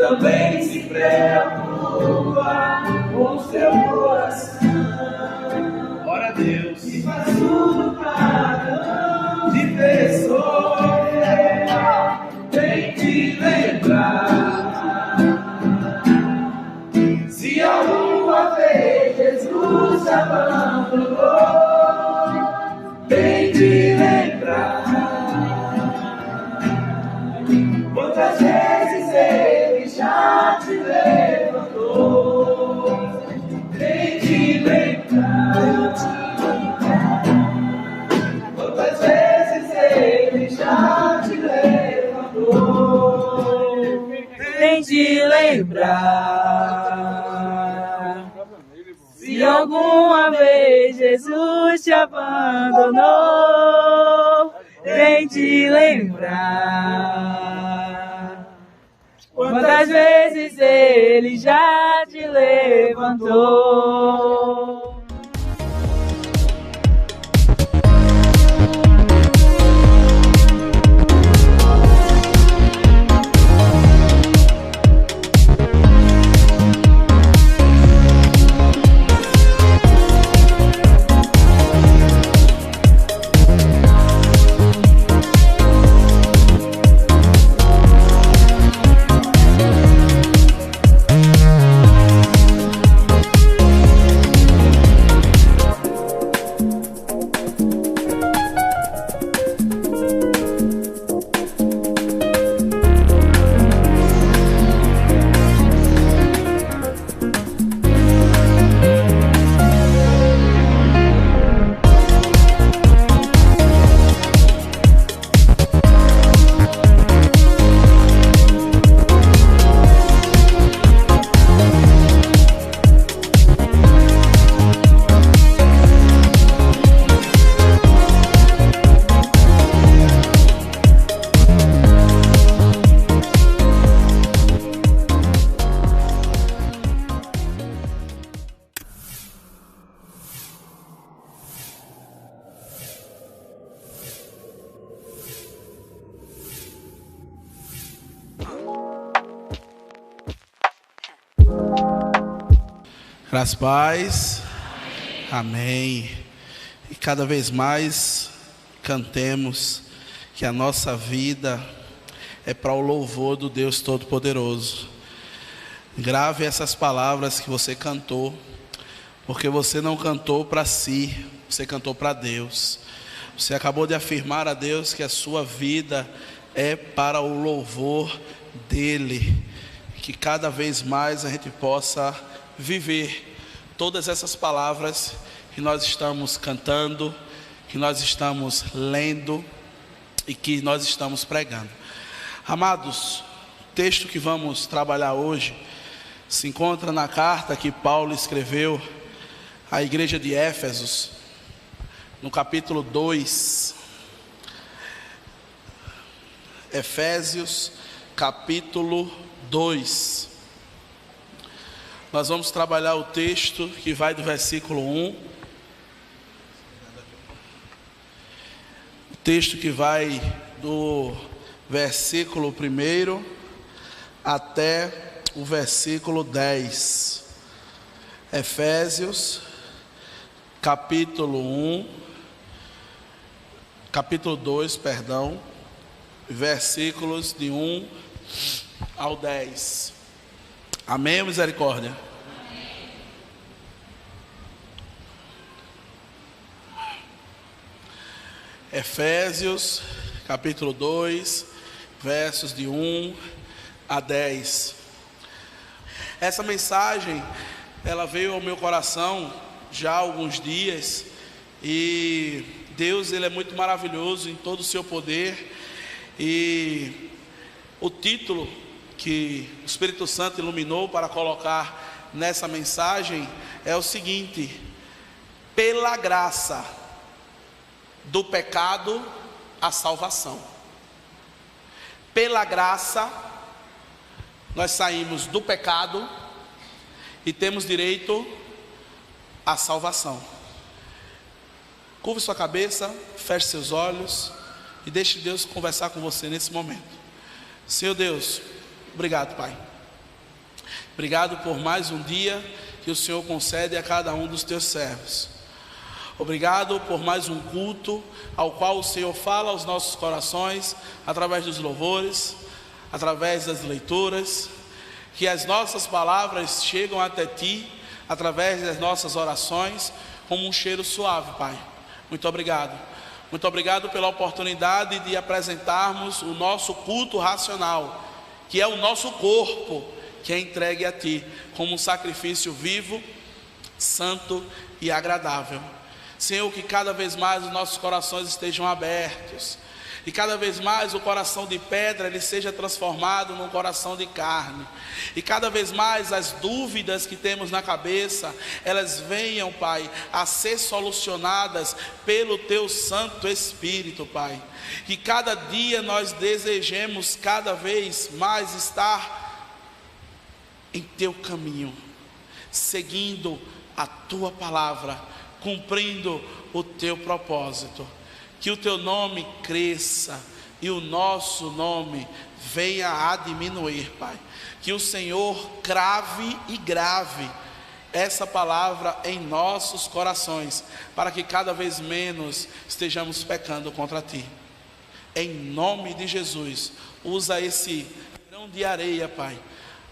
também se preocupa com seu coração. Ora a Deus, e faz tudo para não te ver sofrer, tem te lembrar. Se alguma vez Jesus abandonou, tem te lembrar. Quantas vezes Ele já te levantou, tem te lembrar. Quantas vezes Ele já te levantou, tem te lembrar. Se alguma vez Jesus te abandonou, tem te lembrar. Quantas vezes Ele já te levantou. Graças a paz. Amém. E cada vez mais cantemos que a nossa vida é para o louvor do Deus Todo-Poderoso. Grave essas palavras que você cantou, porque você não cantou para si, você cantou para Deus. Você acabou de afirmar a Deus que a sua vida é para o louvor dEle. Que cada vez mais a gente possa viver todas essas palavras que nós estamos cantando, que nós estamos lendo e que nós estamos pregando. Amados, o texto que vamos trabalhar hoje se encontra na carta que Paulo escreveu à igreja de Éfesos, no capítulo 2. Efésios, capítulo 2. Nós vamos trabalhar o texto que vai do versículo 1. O texto que vai do versículo 1 até o versículo 10. Efésios, capítulo 2, versículos de 1 ao 10. Amém, misericórdia? Amém. Efésios, capítulo 2, versos de 1 a 10. Essa mensagem, ela veio ao meu coração já há alguns dias, e Deus, Ele é muito maravilhoso em todo o seu poder, e o título que o Espírito Santo iluminou para colocar nessa mensagem é o seguinte: pela graça do pecado à salvação. Pela graça nós saímos do pecado e temos direito à salvação. Curve sua cabeça, feche seus olhos e deixe Deus conversar com você nesse momento. Senhor Deus, obrigado, Pai. Obrigado por mais um dia que o Senhor concede a cada um dos teus servos. Obrigado por mais um culto ao qual o Senhor fala aos nossos corações através dos louvores, através das leituras, que as nossas palavras chegam até Ti através das nossas orações como um cheiro suave, Pai. Muito obrigado. Muito obrigado pela oportunidade de apresentarmos o nosso culto racional, que é o nosso corpo, que é entregue a Ti como um sacrifício vivo, santo e agradável. Senhor, que cada vez mais os nossos corações estejam abertos, e cada vez mais o coração de pedra ele seja transformado num coração de carne, e cada vez mais as dúvidas que temos na cabeça, elas venham, Pai, a ser solucionadas pelo Teu Santo Espírito, Pai. Que cada dia nós desejemos cada vez mais estar em Teu caminho, seguindo a Tua palavra, cumprindo o Teu propósito. Que o Teu nome cresça e o nosso nome venha a diminuir, Pai. Que o Senhor crave e grave essa palavra em nossos corações, para que cada vez menos estejamos pecando contra Ti. Em nome de Jesus, usa esse grão de areia, Pai,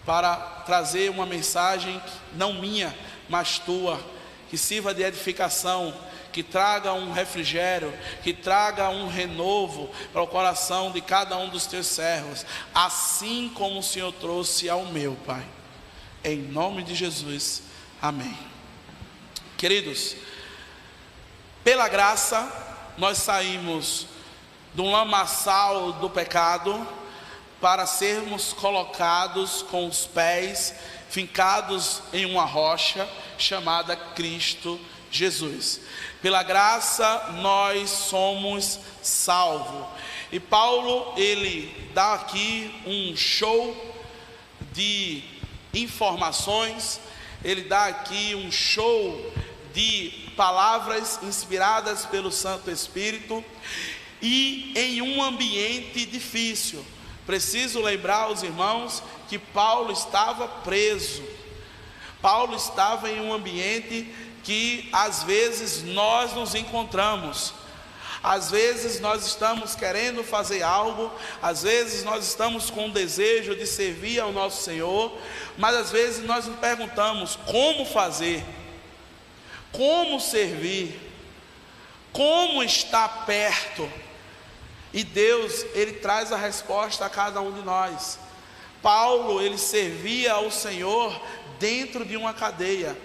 para trazer uma mensagem não minha, mas Tua, que sirva de edificação, que traga um refrigério, que traga um renovo para o coração de cada um dos Teus servos, assim como o Senhor trouxe ao meu, Pai. Em nome de Jesus, amém. Queridos, pela graça nós saímos de um lamaçal do pecado para sermos colocados com os pés fincados em uma rocha chamada Cristo Jesus. Pela graça nós somos salvos. E Paulo, ele dá aqui um show de informações, ele dá aqui um show de palavras inspiradas pelo Santo Espírito, e em um ambiente difícil. Preciso lembrar aos irmãos que Paulo estava preso. Paulo estava em um ambiente que às vezes nós nos encontramos. Às vezes nós estamos querendo fazer algo, às vezes nós estamos com o desejo de servir ao nosso Senhor, mas às vezes nós nos perguntamos como fazer, como servir, como estar perto. E Deus, Ele traz a resposta a cada um de nós. Paulo, ele servia ao Senhor dentro de uma cadeia.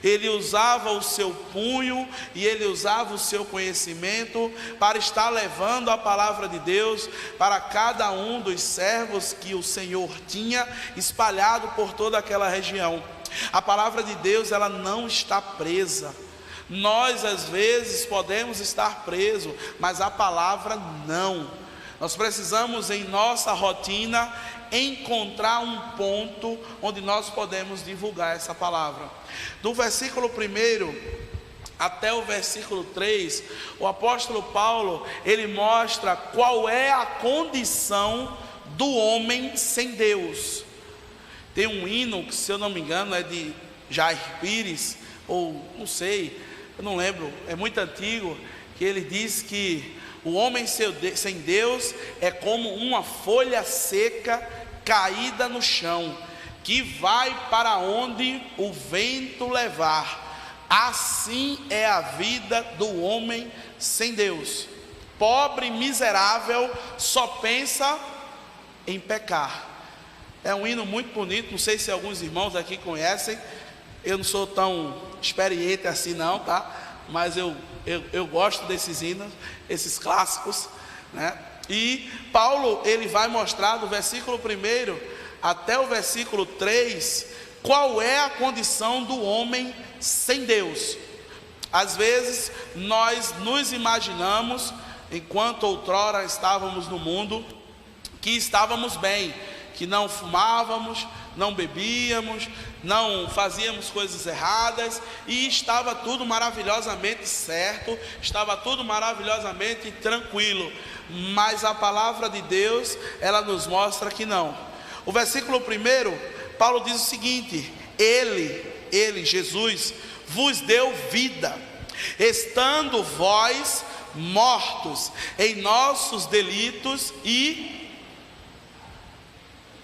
Ele usava o seu punho e ele usava o seu conhecimento para estar levando a palavra de Deus para cada um dos servos que o Senhor tinha espalhado por toda aquela região. A palavra de Deus, ela não está presa. Nós às vezes podemos estar presos, mas a palavra não. Nós precisamos em nossa rotina encontrar um ponto onde nós podemos divulgar essa palavra. Do versículo 1 até o versículo 3, o apóstolo Paulo, ele mostra qual é a condição do homem sem Deus. Tem um hino que, se eu não me engano, é de Jair Pires, ou não sei, eu não lembro, é muito antigo, que ele diz que o homem sem Deus é como uma folha seca caída no chão, que vai para onde o vento levar. Assim é a vida do homem sem Deus. Pobre, miserável, só pensa em pecar. É um hino muito bonito, não sei se alguns irmãos aqui conhecem. Eu não sou tão experiente assim não, tá? Mas eu gosto desses hinos, esses clássicos, né? E Paulo, ele vai mostrar do versículo 1 até o versículo 3, qual é a condição do homem sem Deus. Às vezes nós nos imaginamos, enquanto outrora estávamos no mundo, que estávamos bem, que não fumávamos, não bebíamos, não fazíamos coisas erradas, e estava tudo maravilhosamente certo, estava tudo maravilhosamente tranquilo. Mas a palavra de Deus, ela nos mostra que não. O versículo 1, Paulo diz o seguinte: Ele, Jesus, vos deu vida, estando vós mortos em nossos delitos e...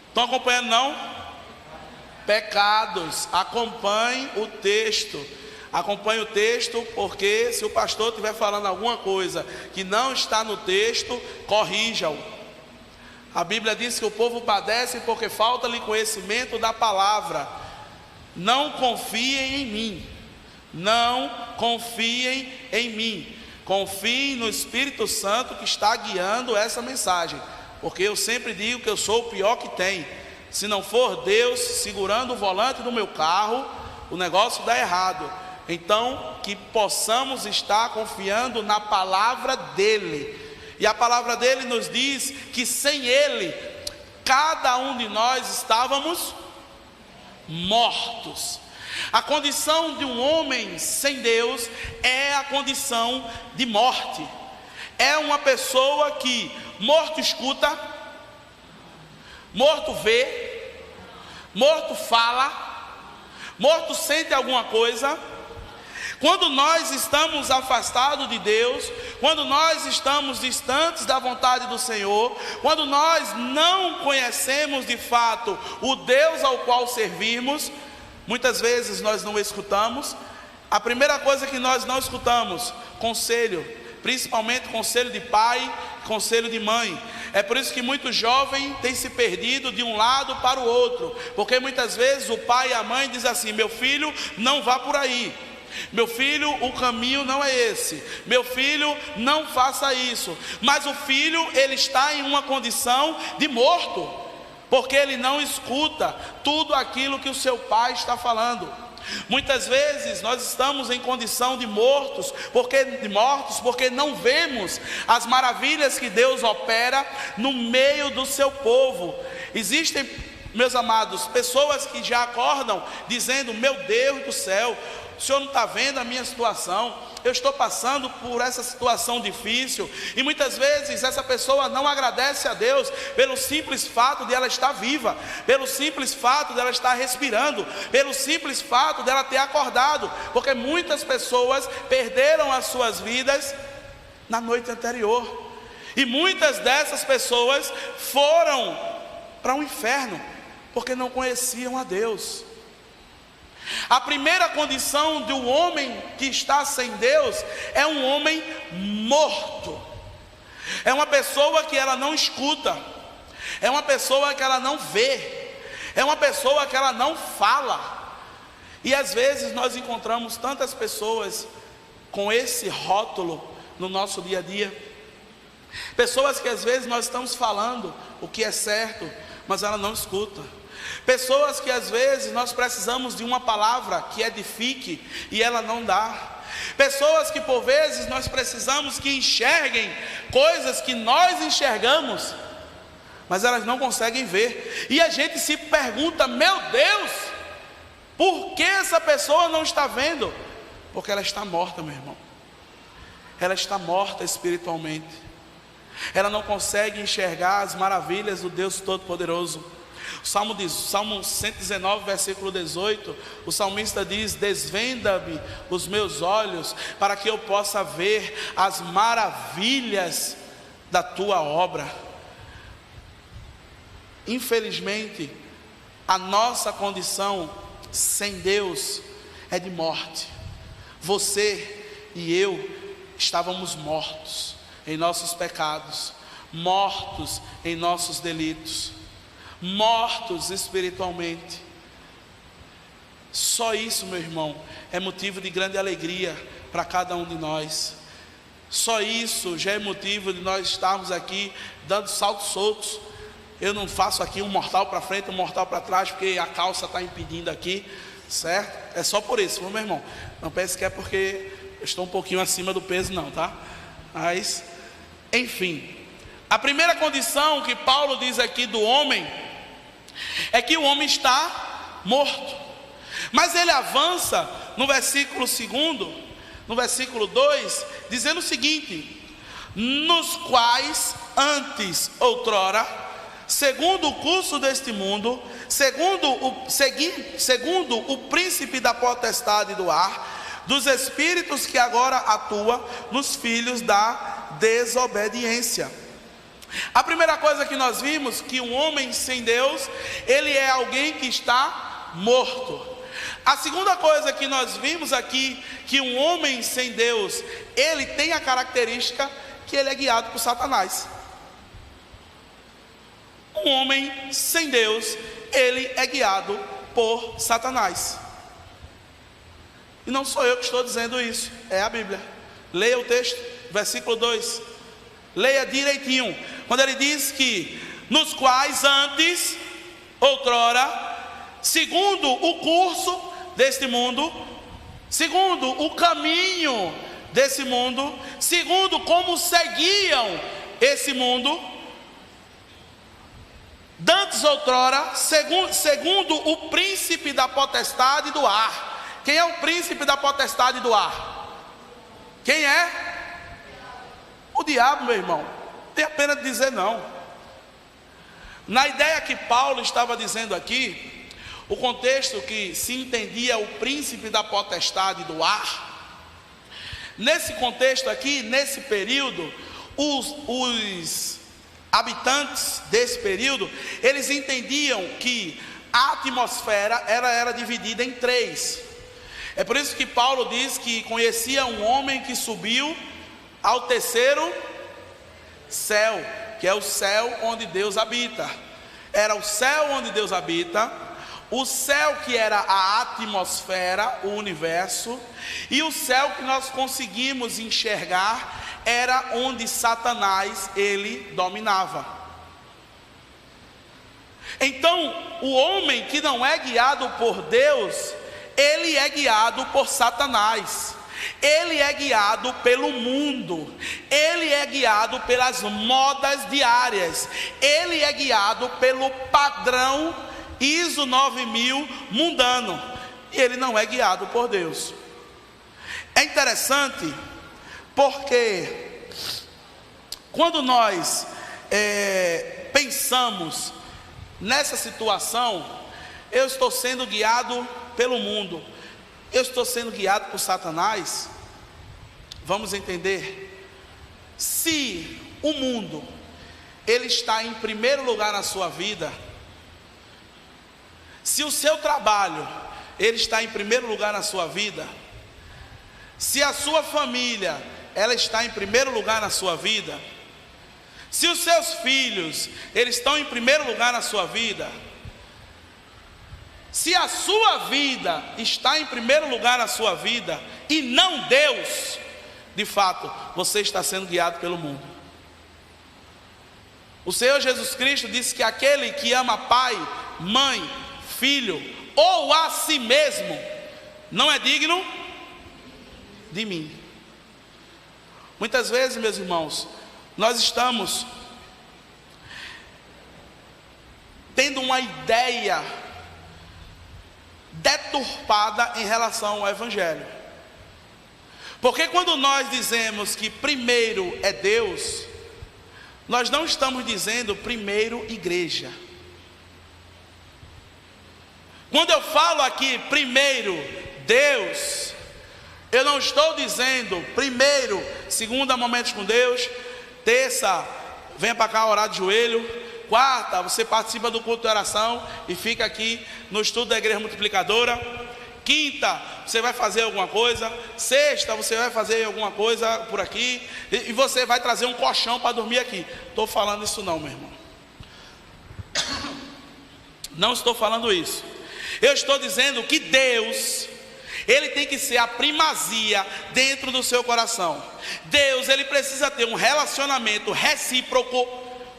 Estão acompanhando não? Pecados. Acompanhe o texto. Acompanhe o texto, porque se o pastor estiver falando alguma coisa que não está no texto, corrija-o. A Bíblia diz que o povo padece porque falta-lhe conhecimento da palavra. Não confiem em mim. Não confiem em mim. Confiem no Espírito Santo que está guiando essa mensagem. Porque eu sempre digo que eu sou o pior que tem. Se não for Deus segurando o volante do meu carro, o negócio dá errado. Então, que possamos estar confiando na palavra dele. E a palavra dele nos diz que sem ele, cada um de nós estávamos mortos. A condição de um homem sem Deus é a condição de morte. É uma pessoa que morto escuta, morto vê, morto fala, morto sente alguma coisa. Quando nós estamos afastados de Deus, quando nós estamos distantes da vontade do Senhor, quando nós não conhecemos de fato o Deus ao qual servimos, muitas vezes nós não escutamos. A primeira coisa que nós não escutamos, conselho, principalmente conselho de pai, conselho de mãe. É por isso que muito jovem tem se perdido de um lado para o outro, porque muitas vezes o pai e a mãe dizem assim: meu filho, não vá por aí, meu filho, o caminho não é esse, meu filho, não faça isso. Mas o filho, ele está em uma condição de morto, porque ele não escuta tudo aquilo que o seu pai está falando. Muitas vezes nós estamos em condição de mortos, porque não vemos as maravilhas que Deus opera no meio do seu povo. Existem, meus amados, pessoas que já acordam dizendo: meu Deus do céu, o Senhor não está vendo a minha situação? Eu estou passando por essa situação difícil. E muitas vezes essa pessoa não agradece a Deus pelo simples fato de ela estar viva, pelo simples fato de ela estar respirando, pelo simples fato de ela ter acordado, porque muitas pessoas perderam as suas vidas na noite anterior, e muitas dessas pessoas foram para o inferno porque não conheciam a Deus. A primeira condição do homem que está sem Deus é um homem morto. É uma pessoa que ela não escuta, é uma pessoa que ela não vê, é uma pessoa que ela não fala. E às vezes nós encontramos tantas pessoas com esse rótulo no nosso dia a dia. Pessoas que às vezes nós estamos falando o que é certo, mas ela não escuta. Pessoas que às vezes nós precisamos de uma palavra que edifique e ela não dá. Pessoas que por vezes nós precisamos que enxerguem coisas que nós enxergamos, mas elas não conseguem ver. E a gente se pergunta: meu Deus, por que essa pessoa não está vendo? Porque ela está morta, meu irmão. Ela está morta espiritualmente. Ela não consegue enxergar as maravilhas do Deus Todo-Poderoso. O Salmo 119, versículo 18, o salmista diz: desvenda-me os meus olhos, para que eu possa ver as maravilhas da tua obra. Infelizmente, a nossa condição sem Deus é de morte. Você e eu estávamos mortos em nossos pecados, mortos em nossos delitos, mortos espiritualmente. Só isso, meu irmão, é motivo de grande alegria para cada um de nós. Só isso já é motivo de nós estarmos aqui dando saltos soltos. Eu não faço aqui um mortal para frente, um mortal para trás, porque a calça está impedindo aqui, certo? É só por isso, meu irmão. Não pense que é porque eu estou um pouquinho acima do peso, não, tá? Mas, enfim, a primeira condição que Paulo diz aqui do homem é que o homem está morto. Mas ele avança no versículo 2, no versículo 2, dizendo o seguinte: nos quais antes, outrora, segundo o curso deste mundo, segundo o príncipe da potestade do ar, dos espíritos que agora atua nos filhos da desobediência. A primeira coisa que nós vimos, que um homem sem Deus, ele é alguém que está morto. A segunda coisa que nós vimos aqui, que um homem sem Deus, ele tem a característica que ele é guiado por Satanás. Um homem sem Deus, ele é guiado por Satanás. E não sou eu que estou dizendo isso, é a Bíblia. Leia o texto, versículo 2. Leia direitinho, quando ele diz que nos quais antes, outrora, segundo o curso deste mundo, segundo o caminho desse mundo, segundo como seguiam esse mundo, dantes outrora, segundo o príncipe da potestade do ar. Quem é o príncipe da potestade do ar? Quem é? O diabo, meu irmão. Não tem a pena de dizer não. Na ideia que Paulo estava dizendo aqui, o contexto que se entendia o príncipe da potestade do ar, nesse contexto aqui, nesse período, os habitantes desse período, eles entendiam que a atmosfera era dividida em três. É por isso que Paulo diz que conhecia um homem que subiu ao terceiro céu, que é o céu onde Deus habita. Era o céu onde Deus habita, o céu que era a atmosfera, o universo, e o céu que nós conseguimos enxergar era onde Satanás ele dominava. Então, o homem que não é guiado por Deus, ele é guiado por Satanás. Ele é guiado pelo mundo, ele é guiado pelas modas diárias, ele é guiado pelo padrão ISO 9000 mundano, e ele não é guiado por Deus. É interessante porque quando nós pensamos nessa situação, eu estou sendo guiado pelo mundo, eu estou sendo guiado por Satanás. Vamos entender, se o mundo, ele está em primeiro lugar na sua vida, se o seu trabalho, ele está em primeiro lugar na sua vida, se a sua família, ela está em primeiro lugar na sua vida, se os seus filhos, eles estão em primeiro lugar na sua vida, se a sua vida está em primeiro lugar na sua vida, e não Deus, de fato, você está sendo guiado pelo mundo. O Senhor Jesus Cristo disse que aquele que ama pai, mãe, filho, ou a si mesmo, não é digno de mim. Muitas vezes, meus irmãos, nós estamos tendo uma ideia deturpada em relação ao Evangelho. Porque quando nós dizemos que primeiro é Deus, nós não estamos dizendo primeiro igreja. Quando eu falo aqui primeiro Deus, eu não estou dizendo primeiro, segunda, momentos com Deus, terça, venha para cá orar de joelho, quarta, você participa do culto de oração e fica aqui no estudo da igreja multiplicadora, quinta, você vai fazer alguma coisa, sexta, você vai fazer alguma coisa por aqui, e você vai trazer um colchão para dormir aqui. Estou falando isso não, meu irmão. Não estou falando isso. Eu estou dizendo que Deus, ele tem que ser a primazia dentro do seu coração. Deus, ele precisa ter um relacionamento recíproco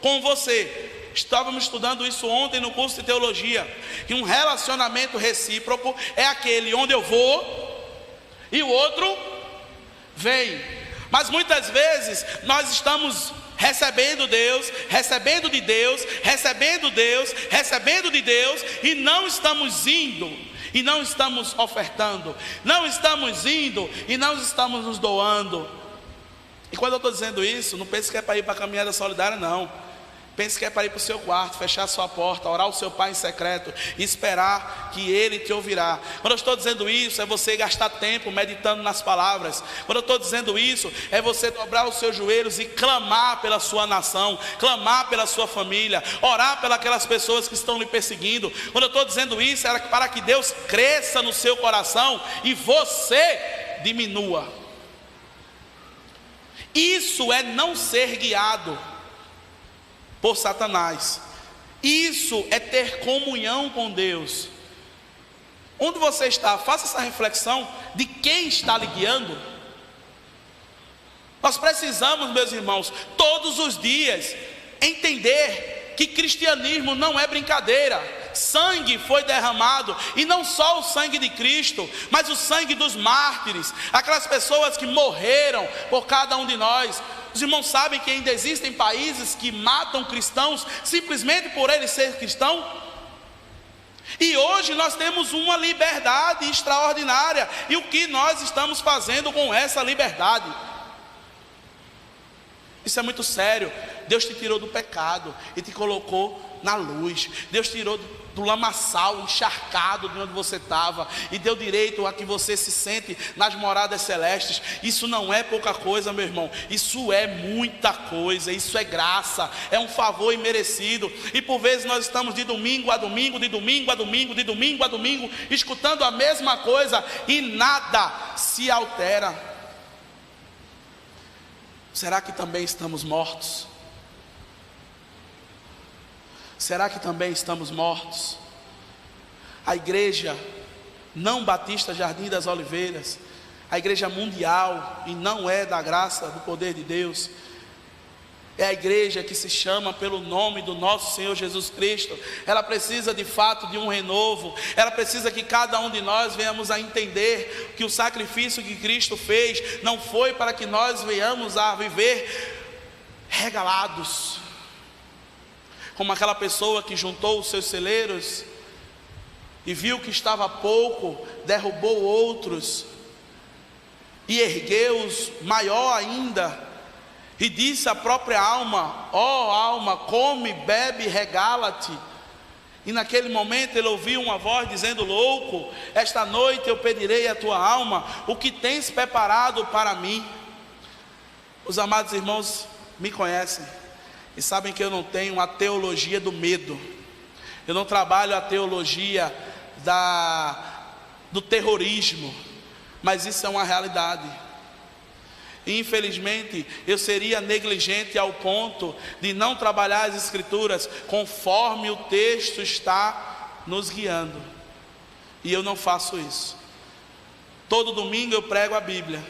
com você. Estávamos estudando isso ontem no curso de teologia, que um relacionamento recíproco é aquele onde eu vou e o outro vem. Mas muitas vezes nós estamos recebendo Deus, recebendo de Deus, recebendo Deus, recebendo de Deus, e não estamos indo, e não estamos ofertando, não estamos indo, e não estamos nos doando. E quando eu estou dizendo isso, não pense que é para ir para a caminhada solidária, não. Pense que é para ir para o seu quarto, fechar a sua porta, orar ao seu pai em secreto e esperar que ele te ouvirá. Quando eu estou dizendo isso, é você gastar tempo meditando nas palavras. Quando eu estou dizendo isso, é você dobrar os seus joelhos e clamar pela sua nação, clamar pela sua família, orar pelas pessoas que estão lhe perseguindo. Quando eu estou dizendo isso, é para que Deus cresça no seu coração e você diminua. Isso é não ser guiado por Satanás. Isso é ter comunhão com Deus. Onde você está? Faça essa reflexão de quem está lhe guiando. Nós precisamos, meus irmãos, todos os dias entender que cristianismo não é brincadeira. Sangue foi derramado, e não só o sangue de Cristo, mas o sangue dos mártires, aquelas pessoas que morreram por cada um de nós. Os irmãos sabem que ainda existem países que matam cristãos simplesmente por ele ser cristão? E hoje nós temos uma liberdade extraordinária. E o que nós estamos fazendo com essa liberdade? Isso é muito sério. Deus te tirou do pecado e te colocou na luz. Deus tirou do lamaçal encharcado de onde você estava e deu direito a que você se sente nas moradas celestes. Isso não é pouca coisa, meu irmão. Isso é muita coisa. Isso é graça, é um favor imerecido. E por vezes nós estamos de domingo a domingo, de domingo a domingo, de domingo a domingo, escutando a mesma coisa e nada se altera. Será que também estamos mortos? Será que também estamos mortos? A igreja não batista Jardim das Oliveiras, a igreja mundial, e não é da graça, do poder de Deus, é a igreja que se chama pelo nome do nosso Senhor Jesus Cristo. Ela precisa de fato de um renovo. Ela precisa que cada um de nós venhamos a entender que o sacrifício que Cristo fez não foi para que nós venhamos a viver regalados, como aquela pessoa que juntou os seus celeiros e viu que estava pouco, derrubou outros e ergueu-os maior ainda, e disse à própria alma: ó alma, come, bebe, regala-te. E naquele momento ele ouviu uma voz dizendo: louco, esta noite eu pedirei à tua alma o que tens preparado para mim. Os amados irmãos me conhecem e sabem que eu não tenho a teologia do medo. Eu não trabalho a teologia do terrorismo, mas isso é uma realidade. E infelizmente eu seria negligente ao ponto de não trabalhar as escrituras conforme o texto está nos guiando, e eu não faço isso. Todo domingo eu prego a Bíblia,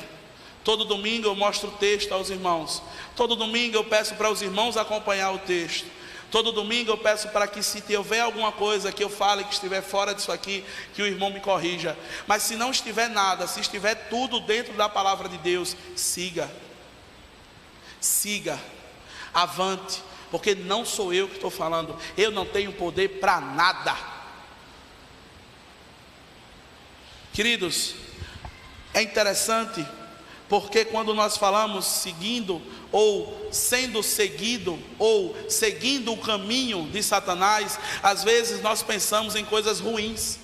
todo domingo eu mostro o texto aos irmãos, todo domingo eu peço para os irmãos acompanhar o texto, todo domingo eu peço para que, se houver alguma coisa que eu fale que estiver fora disso aqui, que o irmão me corrija. Mas se não estiver nada, se estiver tudo dentro da palavra de Deus, siga, avante, porque não sou eu que estou falando, eu não tenho poder para nada. Queridos, é interessante, porque quando nós falamos seguindo, ou sendo seguido, ou seguindo o caminho de Satanás, às vezes nós pensamos em coisas ruins.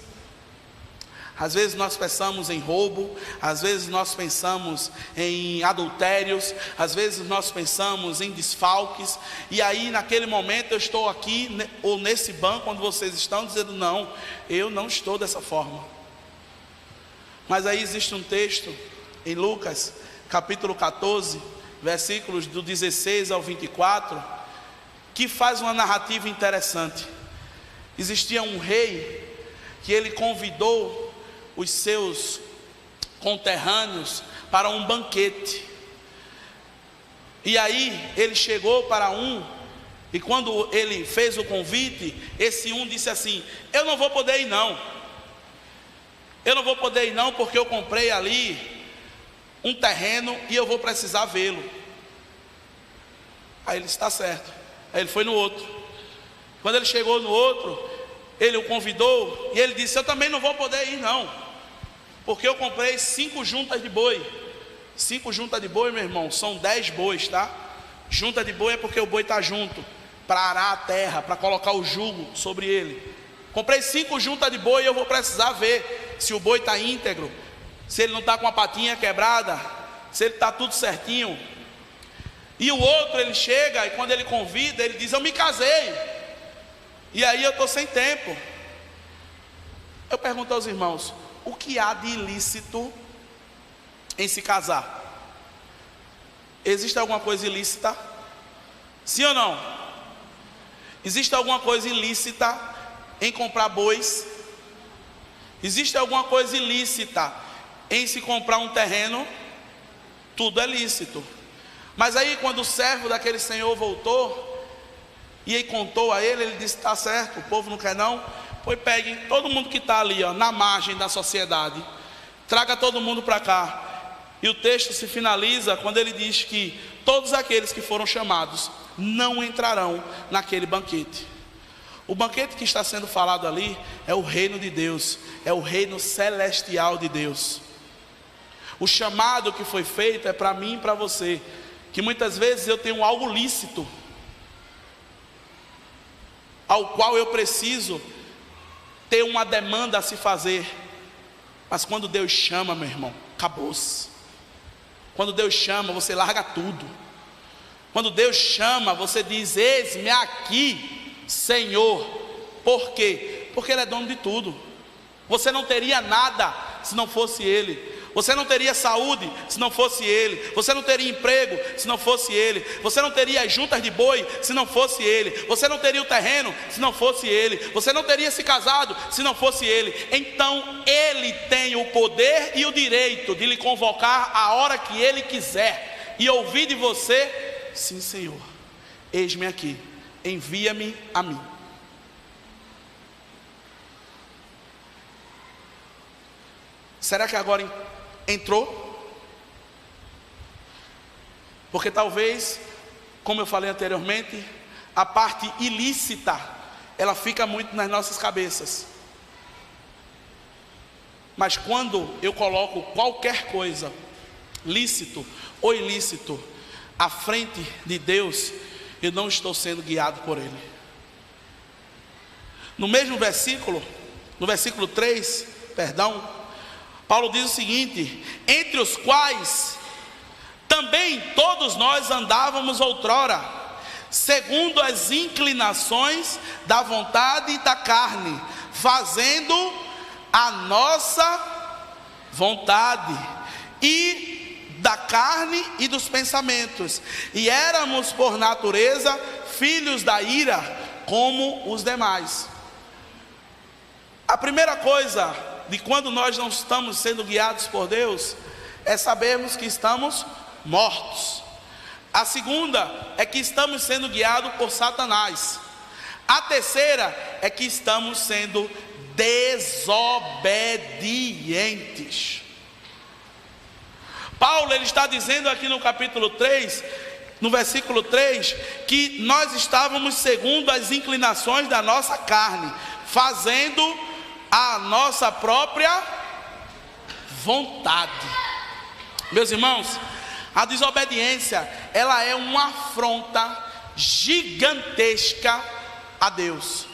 Às vezes nós pensamos em roubo, às vezes nós pensamos em adultérios, às vezes nós pensamos em desfalques. E aí naquele momento eu estou aqui, ou nesse banco onde vocês estão, dizendo: não, eu não estou dessa forma. Mas aí existe um texto em Lucas, capítulo 14, versículos do 16 ao 24, que faz uma narrativa interessante. Existia um rei que ele convidou os seus conterrâneos para um banquete. E aí ele chegou para um, e quando ele fez o convite, esse um disse assim: eu não vou poder ir não, porque eu comprei ali um terreno e eu vou precisar vê-lo. Aí ele está certo. Aí ele foi no outro. Quando ele chegou no outro, ele o convidou e ele disse: eu também não vou poder ir não, porque eu comprei 5 juntas de boi. 5 juntas de boi, meu irmão, são 10 bois, tá? Junta de boi é porque o boi está junto, para arar a terra, para colocar o jugo sobre ele. Comprei 5 juntas de boi e eu vou precisar ver se o boi está íntegro, se ele não está com a patinha quebrada, se ele está tudo certinho. E o outro, ele chega, e quando ele convida, ele diz: eu me casei, e aí eu estou sem tempo. Eu pergunto aos irmãos: o que há de ilícito em se casar? Existe alguma coisa ilícita? Sim ou não? Existe alguma coisa ilícita em comprar bois? Existe alguma coisa ilícita em se comprar um terreno? Tudo é lícito. Mas aí quando o servo daquele senhor voltou e aí contou a ele, ele disse: está certo, o povo não quer não, pois peguem todo mundo que está ali, ó, na margem da sociedade, traga todo mundo para cá. E o texto se finaliza quando ele diz que todos aqueles que foram chamados não entrarão naquele banquete. O banquete que está sendo falado ali é o reino de Deus, é o reino celestial de Deus. O chamado que foi feito é para mim e para você, que muitas vezes eu tenho algo lícito, ao qual eu preciso ter uma demanda a se fazer. Mas quando Deus chama, meu irmão, acabou-se. Quando Deus chama, você larga tudo. Quando Deus chama, você diz: eis-me aqui, Senhor. Por quê? Porque Ele é dono de tudo. Você não teria nada se não fosse Ele. Você não teria saúde se não fosse Ele. Você não teria emprego se não fosse Ele. Você não teria as juntas de boi se não fosse Ele. Você não teria o terreno se não fosse Ele. Você não teria se casado se não fosse Ele. Então Ele tem o poder e o direito de lhe convocar a hora que Ele quiser e ouvir de você: sim, Senhor, eis-me aqui, envia-me a mim. Será que agora entrou? Porque talvez, como eu falei anteriormente, a parte ilícita, ela fica muito nas nossas cabeças. Mas quando eu coloco qualquer coisa lícito ou ilícito, à frente de Deus, eu não estou sendo guiado por Ele. No mesmo versículo, no versículo 3, Paulo diz o seguinte: entre os quais também todos nós andávamos outrora, segundo as inclinações da vontade e da carne, fazendo a nossa vontade, e da carne e dos pensamentos, e éramos por natureza filhos da ira, como os demais. A primeira coisa de quando nós não estamos sendo guiados por Deus é sabermos que estamos mortos. A segunda é que estamos sendo guiados por Satanás. A terceira é que estamos sendo desobedientes. Paulo, ele está dizendo aqui no capítulo 3, no versículo 3, que nós estávamos segundo as inclinações da nossa carne, fazendo a nossa própria vontade. Meus irmãos, a desobediência, ela é uma afronta gigantesca a Deus.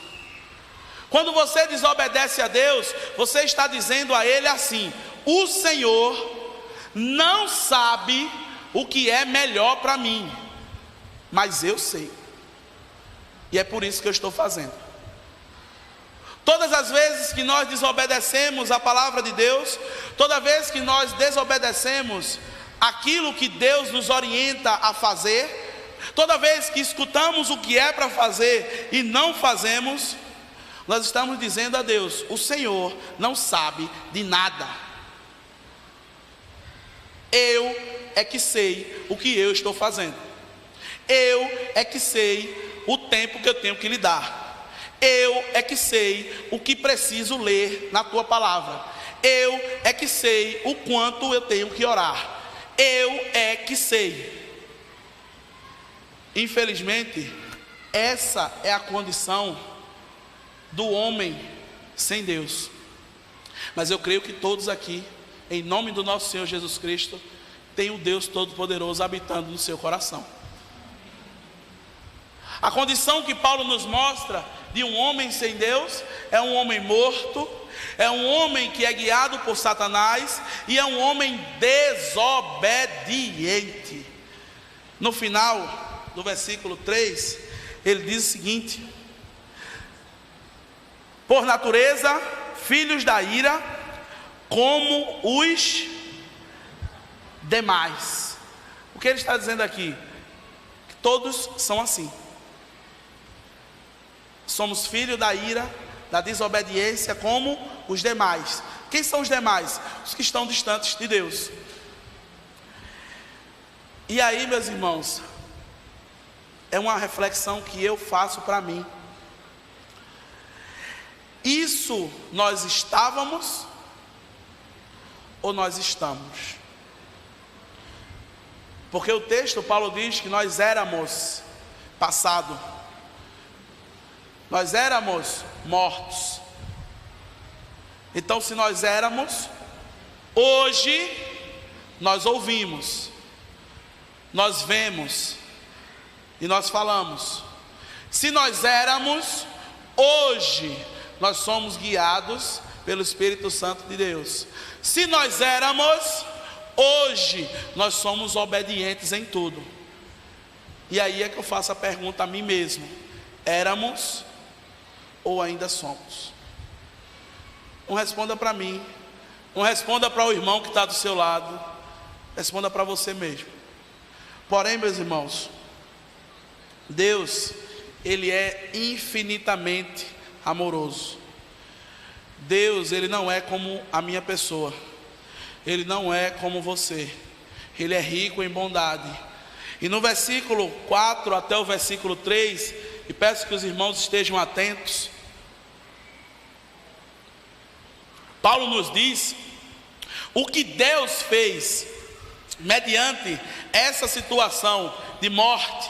Quando você desobedece a Deus, você está dizendo a Ele assim: o Senhor não sabe o que é melhor para mim, mas eu sei, e é por isso que eu estou fazendo. Todas as vezes que nós desobedecemos a palavra de Deus, toda vez que nós desobedecemos aquilo que Deus nos orienta a fazer, toda vez que escutamos o que é para fazer e não fazemos, nós estamos dizendo a Deus: o Senhor não sabe de nada. Eu é que sei o que eu estou fazendo. Eu é que sei o tempo que eu tenho que lhe dar. Eu é que sei o que preciso ler na tua palavra. Eu é que sei o quanto eu tenho que orar. Eu é que sei. Infelizmente, essa é a condição do homem sem Deus. Mas eu creio que todos aqui, em nome do nosso Senhor Jesus Cristo, tem o Deus Todo-Poderoso habitando no seu coração. A condição que Paulo nos mostra de um homem sem Deus é um homem morto, é um homem que é guiado por Satanás e é um homem desobediente. No final do versículo 3, ele diz o seguinte: por natureza, filhos da ira, como os demais. O que ele está dizendo aqui? Que todos são assim. Somos filhos da ira, da desobediência, como os demais. Quem são os demais? Os que estão distantes de Deus. E aí, meus irmãos, é uma reflexão que eu faço para mim. Isso nós estávamos ou nós estamos? Porque o texto, Paulo diz que nós éramos passado, nós éramos mortos. Então, se nós éramos, hoje nós ouvimos, nós vemos e nós falamos. Se nós éramos, hoje nós somos guiados pelo Espírito Santo de Deus. Se nós éramos, hoje nós somos obedientes em tudo. E aí é que eu faço a pergunta a mim mesmo: éramos ou ainda somos? Não responda para mim, não responda para o irmão que está do seu lado, responda para você mesmo. Porém, meus irmãos, Deus, Ele é infinitamente amoroso. Deus, Ele não é como a minha pessoa, Ele não é como você, Ele é rico em bondade. E no versículo 4 até o versículo 3, e peço que os irmãos estejam atentos, Paulo nos diz o que Deus fez mediante essa situação de morte,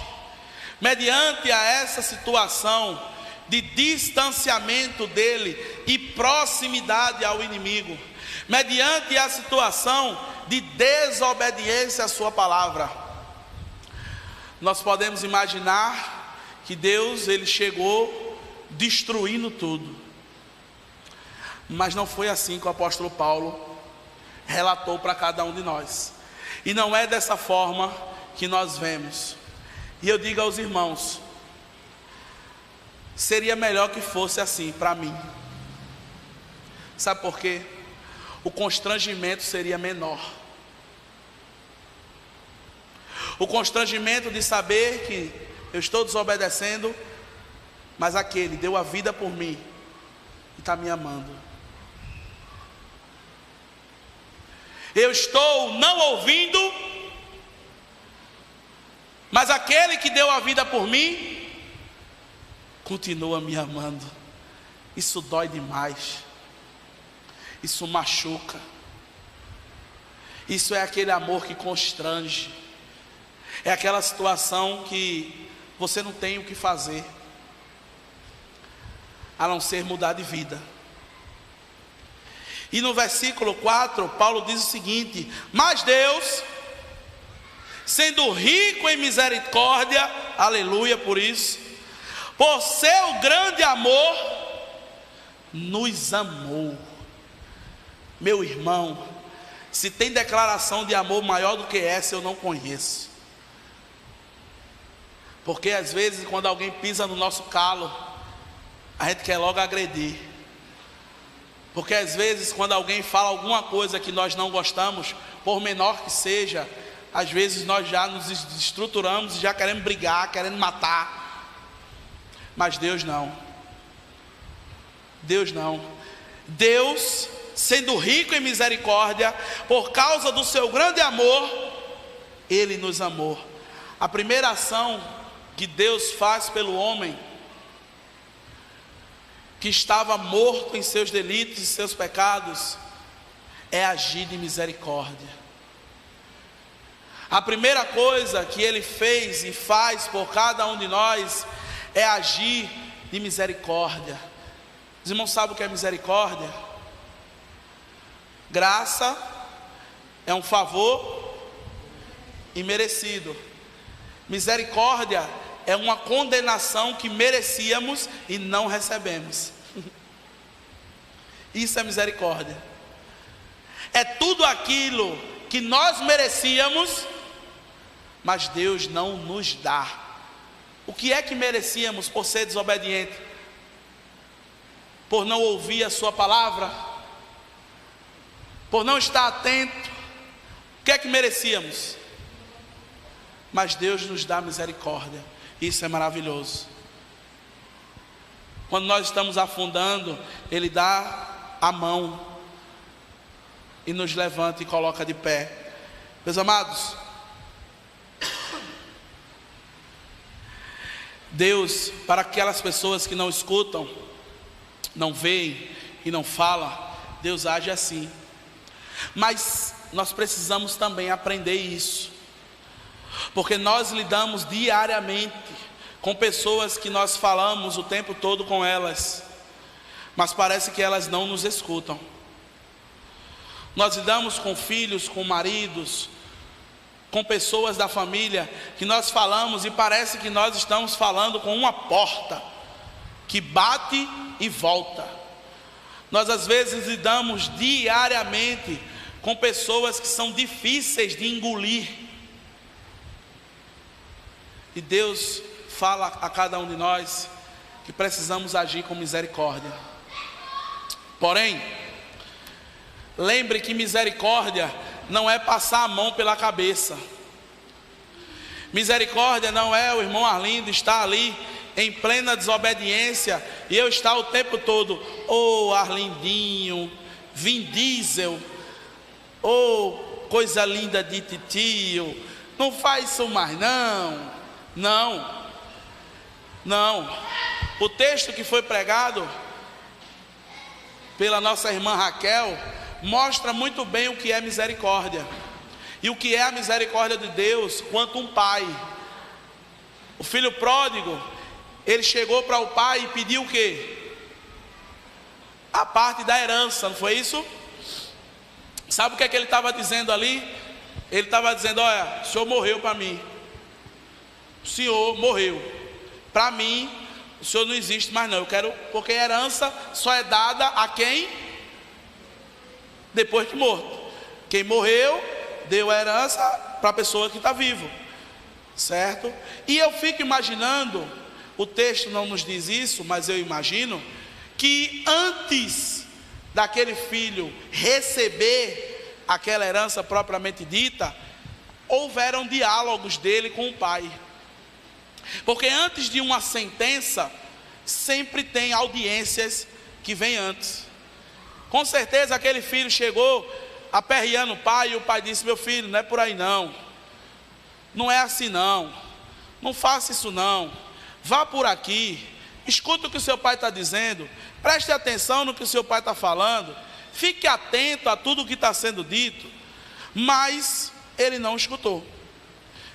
mediante a essa situação de distanciamento dele e proximidade ao inimigo, mediante a situação de desobediência à sua palavra. Nós podemos imaginar que Deus, ele chegou destruindo tudo. Mas não foi assim que o apóstolo Paulo relatou para cada um de nós. E não é dessa forma que nós vemos. E eu digo aos irmãos, seria melhor que fosse assim para mim. Sabe por quê? O constrangimento seria menor. O constrangimento de saber que eu estou desobedecendo, mas aquele deu a vida por mim e está me amando. Eu estou não ouvindo, mas aquele que deu a vida por mim continua me amando. Isso dói demais. Isso machuca. Isso é aquele amor que constrange. É aquela situação que você não tem o que fazer, a não ser mudar de vida. E no versículo 4, Paulo diz o seguinte: mas Deus, sendo rico em misericórdia, aleluia por isso, por seu grande amor, nos amou. Meu irmão, se tem declaração de amor maior do que essa, eu não conheço. Porque às vezes quando alguém pisa no nosso calo, a gente quer logo agredir. Porque às vezes quando alguém fala alguma coisa que nós não gostamos, por menor que seja, às vezes nós já nos desestruturamos e já queremos brigar, querendo matar. Mas Deus não. Deus não. Deus, sendo rico em misericórdia, por causa do seu grande amor, Ele nos amou. A primeira ação que Deus faz pelo homem, que estava morto em seus delitos e seus pecados, é agir de misericórdia. A primeira coisa que Ele fez e faz por cada um de nós é agir de misericórdia. Os irmãos sabem o que é misericórdia? Graça é um favor imerecido. Misericórdia é uma condenação que merecíamos e não recebemos. Isso é misericórdia. É tudo aquilo que nós merecíamos, mas Deus não nos dá. O que é que merecíamos por ser desobediente? Por não ouvir a sua palavra? Por não estar atento? O que é que merecíamos? Mas Deus nos dá misericórdia. Isso é maravilhoso. Quando nós estamos afundando, Ele dá a mão e nos levanta e coloca de pé. Meus amados, Deus, para aquelas pessoas que não escutam, não veem e não falam, Deus age assim. Mas nós precisamos também aprender isso, porque nós lidamos diariamente com pessoas que nós falamos o tempo todo com elas, mas parece que elas não nos escutam. Nós lidamos com filhos, com maridos, com pessoas da família, que nós falamos e parece que nós estamos falando com uma porta que bate e volta. Nós às vezes lidamos diariamente com pessoas que são difíceis de engolir. E Deus fala a cada um de nós que precisamos agir com misericórdia. Porém, lembre que misericórdia não é passar a mão pela cabeça. Misericórdia não é o irmão Arlindo estar ali em plena desobediência e eu estar o tempo todo: ô Arlindinho, Vin Diesel, ô coisa linda de titio, não faz isso mais não. Não. O texto que foi pregado pela nossa irmã Raquel mostra muito bem o que é misericórdia. E o que é a misericórdia de Deus quanto um pai. O filho pródigo, ele chegou para o pai e pediu o quê? A parte da herança, não foi isso? Sabe o que é que ele estava dizendo ali? Ele estava dizendo: olha, o senhor morreu para mim. O senhor morreu. Para mim, o senhor não existe mais não. Eu quero, porque a herança só é dada a quem? Depois de morto. Quem morreu, deu a herança para a pessoa que está vivo. Certo? E eu fico imaginando, o texto não nos diz isso, mas eu imagino, que antes daquele filho receber aquela herança propriamente dita, houveram diálogos dele com o pai. Porque antes de uma sentença, sempre tem audiências que vêm antes. Com certeza aquele filho chegou aperreando o pai, e o pai disse: meu filho, não é por aí não, não é assim não, não faça isso não, vá por aqui, escuta o que o seu pai está dizendo, preste atenção no que o seu pai está falando, fique atento a tudo o que está sendo dito. Mas ele não escutou,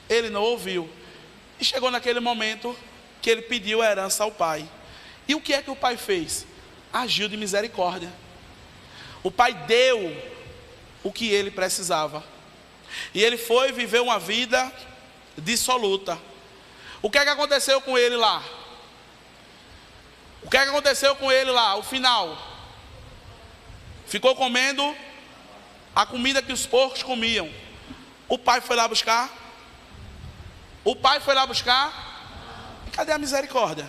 ele não ouviu, e chegou naquele momento que ele pediu a herança ao pai. E o que é que o pai fez? Agiu de misericórdia. O pai deu o que ele precisava, e ele foi viver uma vida dissoluta. O que é que aconteceu com ele lá? O que é que aconteceu com ele lá? O final, ficou comendo a comida que os porcos comiam. O pai foi lá buscar? O pai foi lá buscar? E cadê a misericórdia?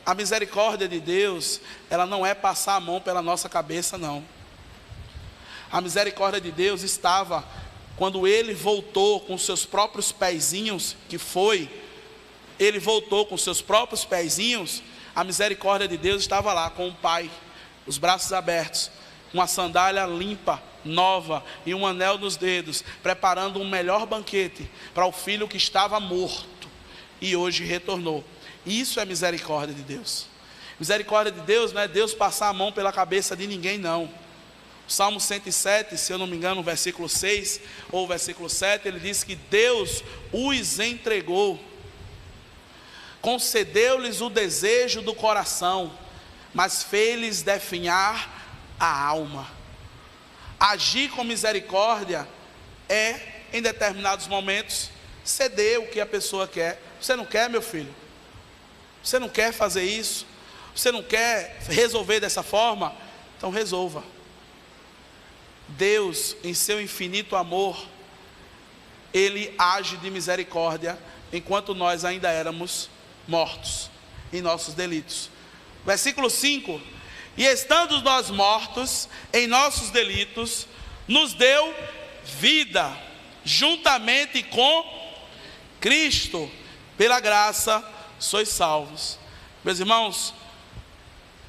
A misericórdia de Deus, ela não é passar a mão pela nossa cabeça, não. A misericórdia de Deus estava quando ele voltou com seus próprios pezinhos, ele voltou com seus próprios pezinhos. A misericórdia de Deus estava lá com o pai, os braços abertos, uma sandália limpa, nova, e um anel nos dedos, preparando um melhor banquete para o filho que estava morto e hoje retornou. Isso é misericórdia de Deus. Misericórdia de Deus não é Deus passar a mão pela cabeça de ninguém, não. O Salmo 107, se eu não me engano, o versículo 6 ou o versículo 7, ele diz que Deus os entregou, concedeu-lhes o desejo do coração, mas fez-lhes definhar a alma. Agir com misericórdia é, em determinados momentos, ceder o que a pessoa quer. Você não quer, meu filho? Você não quer fazer isso? Você não quer resolver dessa forma? Então resolva. Deus, em seu infinito amor, Ele age de misericórdia, enquanto nós ainda éramos mortos em nossos delitos. Versículo 5: e estando nós mortos em nossos delitos, nos deu vida, juntamente com Cristo, pela graça sois salvos. Meus irmãos,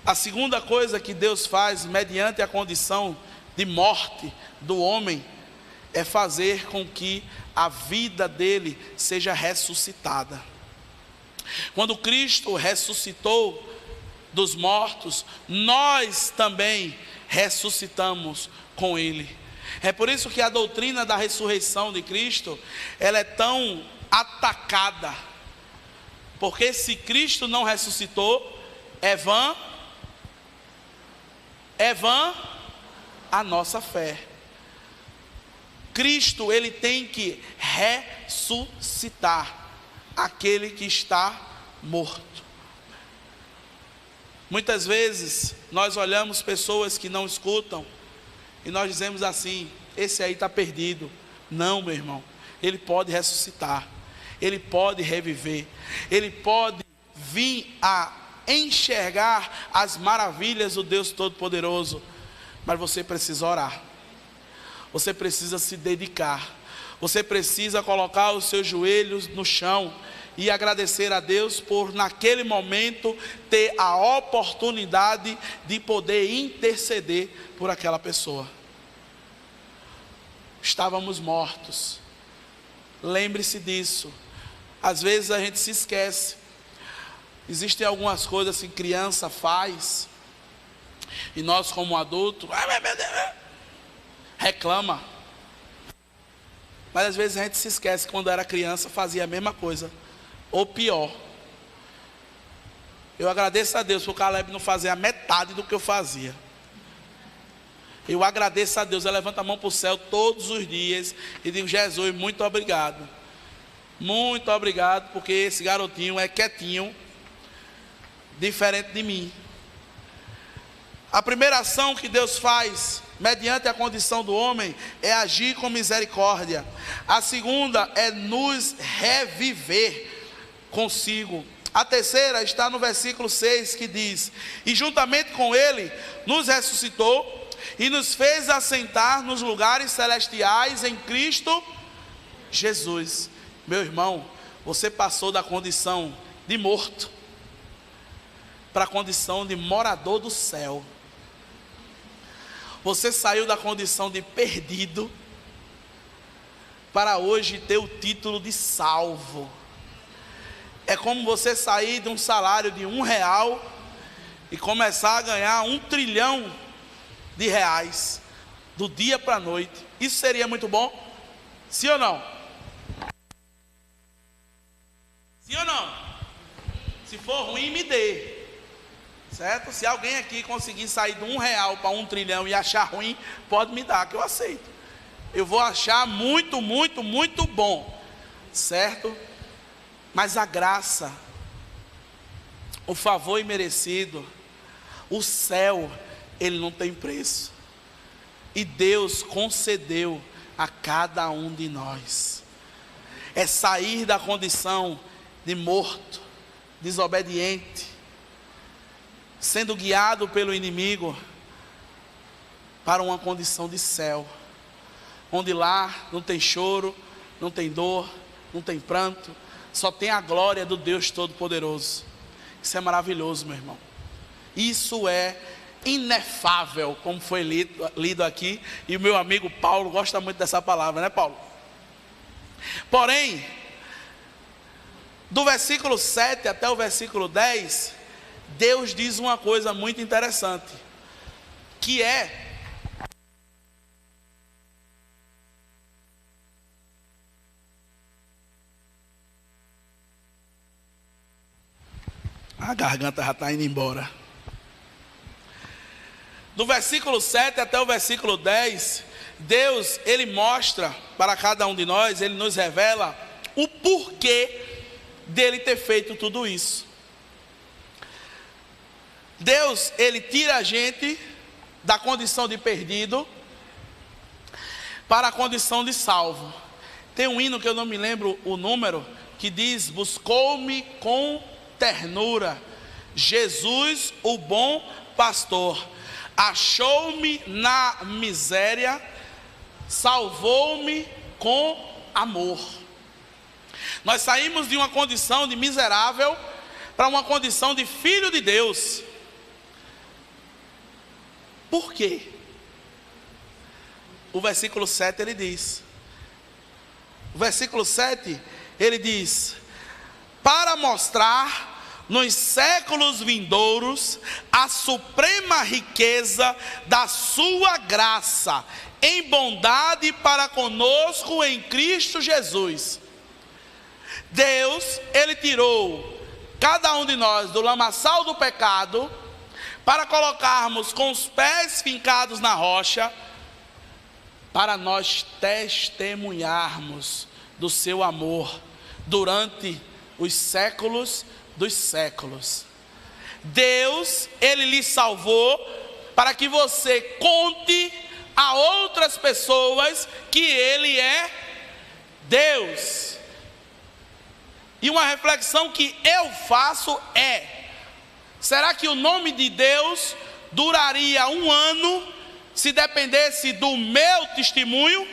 a segunda coisa que Deus faz mediante a condição de morte do homem é fazer com que a vida dele seja ressuscitada. Quando Cristo ressuscitou dos mortos, nós também ressuscitamos com Ele. É por isso que a doutrina da ressurreição de Cristo, ela é tão atacada, porque se Cristo não ressuscitou, é vã a nossa fé. Cristo, ele tem que ressuscitar aquele que está morto. Muitas vezes nós olhamos pessoas que não escutam e nós dizemos assim: esse aí está perdido. Não, meu irmão, ele pode ressuscitar, ele pode reviver, ele pode vir a enxergar as maravilhas do Deus Todo-Poderoso. Mas você precisa orar, você precisa se dedicar, você precisa colocar os seus joelhos no chão e agradecer a Deus por naquele momento ter a oportunidade de poder interceder por aquela pessoa. Estávamos mortos, lembre-se disso. Às vezes a gente se esquece. Existem algumas coisas que criança faz e nós como adulto reclama, mas às vezes a gente se esquece que quando era criança fazia a mesma coisa, ou pior. Eu agradeço a Deus por Caleb não fazer a metade do que eu fazia. Eu agradeço a Deus, eu levanto a mão para o céu todos os dias e digo: Jesus, muito obrigado. Muito obrigado, porque esse garotinho é quietinho, diferente de mim. A primeira ação que Deus faz, mediante a condição do homem, é agir com misericórdia. A segunda é nos reviver consigo. A terceira está no versículo 6, que diz: e juntamente com ele nos ressuscitou e nos fez assentar nos lugares celestiais em Cristo Jesus. Meu irmão, você passou da condição de morto para a condição de morador do céu. Você saiu da condição de perdido para hoje ter o título de salvo. É como você sair de um salário de R$1 e começar a ganhar 1 trilhão de reais do dia para a noite. Isso seria muito bom? Sim ou não? Sim ou não? Se for ruim, me dê. Certo? Se alguém aqui conseguir sair de R$1 para 1 trilhão e achar ruim, pode me dar, que eu aceito. Eu vou achar muito, muito, muito bom. Certo? Mas a graça, o favor imerecido, o céu, ele não tem preço. E Deus concedeu a cada um de nós. É sair da condição de morto, desobediente, sendo guiado pelo inimigo, para uma condição de céu, onde lá não tem choro, não tem dor, não tem pranto, só tem a glória do Deus Todo-Poderoso. Isso é maravilhoso, meu irmão. Isso é inefável, como foi lido aqui, e o meu amigo Paulo gosta muito dessa palavra, né, Paulo? Porém, do versículo 7 até o versículo 10, Deus diz uma coisa muito interessante, que é: a garganta já está indo embora. Do versículo 7 até o versículo 10, Deus, ele mostra para cada um de nós, ele nos revela o porquê dele ter feito tudo isso. Deus, ele tira a gente da condição de perdido para a condição de salvo. Tem um hino que eu não me lembro o número, que diz: buscou-me com ternura Jesus, o bom pastor, achou-me na miséria, salvou-me com amor. Nós saímos de uma condição de miserável para uma condição de filho de Deus. Por quê? O versículo 7 ele diz, o versículo 7 ele diz: para mostrar nos séculos vindouros a suprema riqueza da sua graça em bondade para conosco em Cristo Jesus. Deus, ele tirou cada um de nós do lamaçal do pecado para colocarmos com os pés fincados na rocha, para nós testemunharmos do seu amor durante os séculos dos séculos. Deus, ele lhe salvou para que você conte a outras pessoas que ele é Deus. E uma reflexão que eu faço é: será que o nome de Deus duraria 1 ano se dependesse do meu testemunho?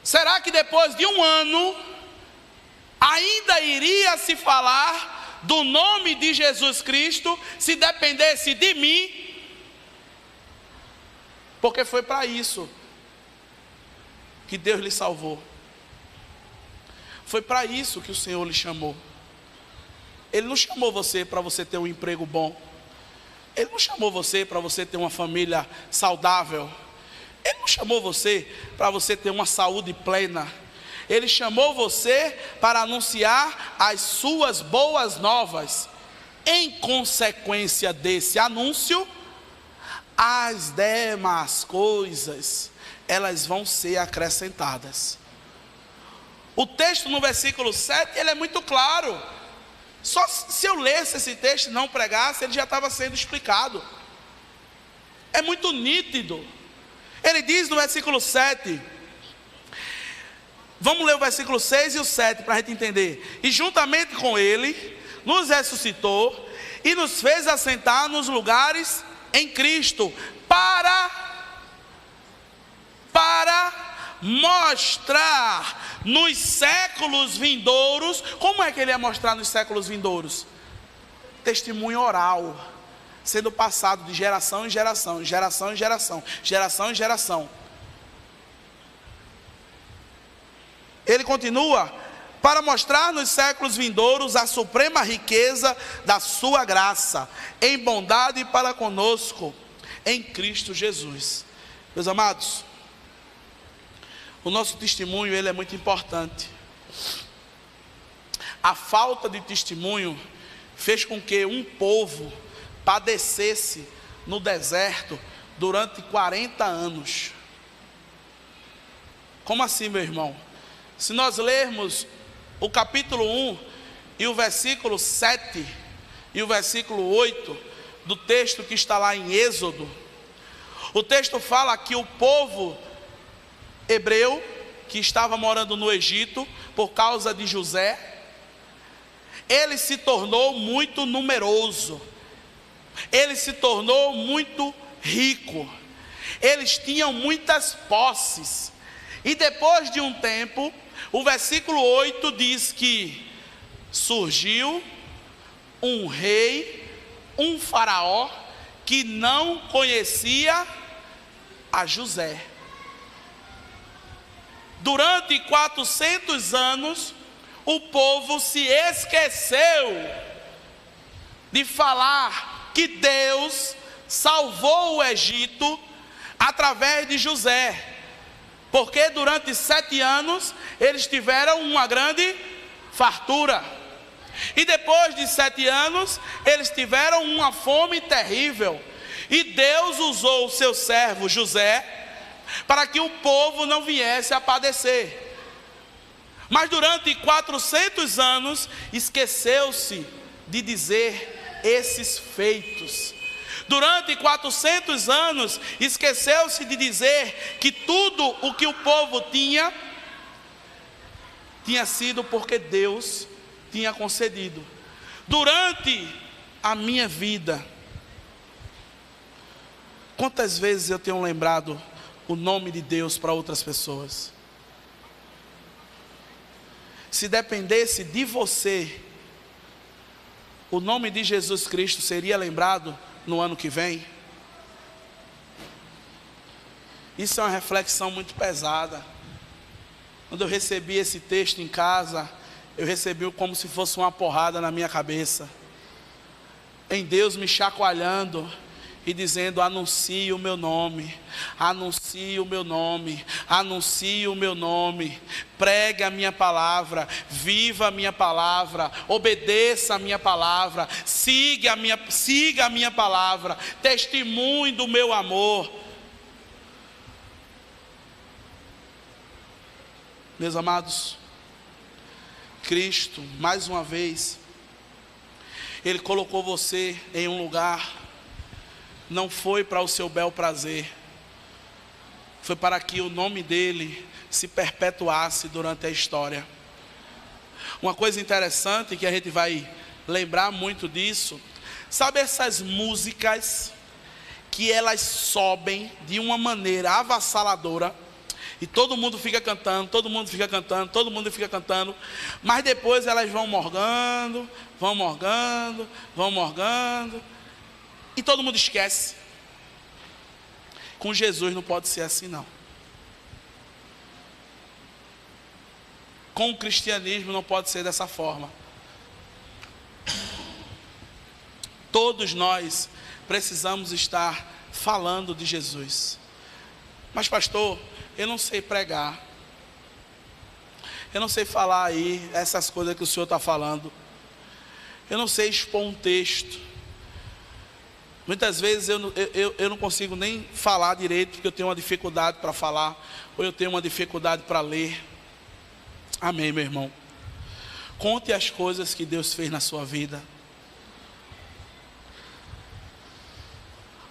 Será que depois de 1 ano ainda iria se falar do nome de Jesus Cristo se dependesse de mim? Porque foi para isso que Deus lhe salvou. Foi para isso que o Senhor lhe chamou. Ele não chamou você para você ter um emprego bom. Ele não chamou você para você ter uma família saudável. Ele não chamou você para você ter uma saúde plena. Ele chamou você para anunciar as suas boas novas. Em consequência desse anúncio, as demais coisas, elas vão ser acrescentadas. O texto no versículo 7, ele é muito claro. Só se eu lesse esse texto e não pregasse, ele já estava sendo explicado. É muito nítido. Ele diz no versículo 7, vamos ler o versículo 6 e o 7 para a gente entender. E juntamente com ele, nos ressuscitou e nos fez assentar nos lugares em Cristo, para mostrar nos séculos vindouros. Como é que ele ia mostrar nos séculos vindouros? Testemunho oral, sendo passado de geração em geração, geração em geração, geração em geração. Ele continua: para mostrar nos séculos vindouros a suprema riqueza da sua graça, em bondade para conosco, em Cristo Jesus. Meus amados, o nosso testemunho, ele é muito importante. A falta de testemunho fez com que um povo padecesse no deserto durante 40 anos. Como assim, meu irmão? Se nós lermos o capítulo 1 e o versículo 7 e o versículo 8 do texto que está lá em Êxodo, o texto fala que o povo hebreu que estava morando no Egito por causa de José, ele se tornou muito numeroso, ele se tornou muito rico, eles tinham muitas posses. E depois de um tempo, o versículo 8 diz que surgiu um rei, um faraó, que não conhecia a José. Durante 400 anos, o povo se esqueceu de falar que Deus salvou o Egito através de José. Porque durante 7 anos eles tiveram uma grande fartura. E depois de 7 anos eles tiveram uma fome terrível. E Deus usou o seu servo José para que o povo não viesse a padecer. Mas durante 400 anos esqueceu-se de dizer esses feitos. Durante 400 anos esqueceu-se de dizer que tudo o que o povo tinha sido porque Deus tinha concedido. Durante a minha vida, quantas vezes eu tenho lembrado o nome de Deus para outras pessoas? Se dependesse de você, o nome de Jesus Cristo seria lembrado no ano que vem? Isso é uma reflexão muito pesada. Quando eu recebi esse texto em casa, eu recebi como se fosse uma porrada na minha cabeça, em Deus me chacoalhando e dizendo: anuncie o meu nome, anuncie o meu nome, anuncie o meu nome, pregue a minha palavra, viva a minha palavra, obedeça a minha palavra, siga a minha palavra, testemunhe do meu amor. Meus amados, Cristo, mais uma vez, Ele colocou você em um lugar. Não foi para o seu bel prazer, foi para que o nome dele se perpetuasse durante a história. Uma coisa interessante que a gente vai lembrar muito disso, sabe essas músicas que elas sobem de uma maneira avassaladora e todo mundo fica cantando, todo mundo fica cantando, todo mundo fica cantando, mas depois elas vão morgando, vão morgando, vão morgando, e todo mundo esquece. Com Jesus não pode ser assim, não. Com o cristianismo não pode ser dessa forma. Todos nós precisamos estar falando de Jesus. Mas pastor, eu não sei pregar, Eu não sei falar aí essas coisas que o Senhor está falando. Eu não sei expor um texto. Muitas vezes eu não consigo nem falar direito, porque eu tenho uma dificuldade para falar, ou eu tenho uma dificuldade para ler. Amém, meu irmão? Conte as coisas que Deus fez na sua vida.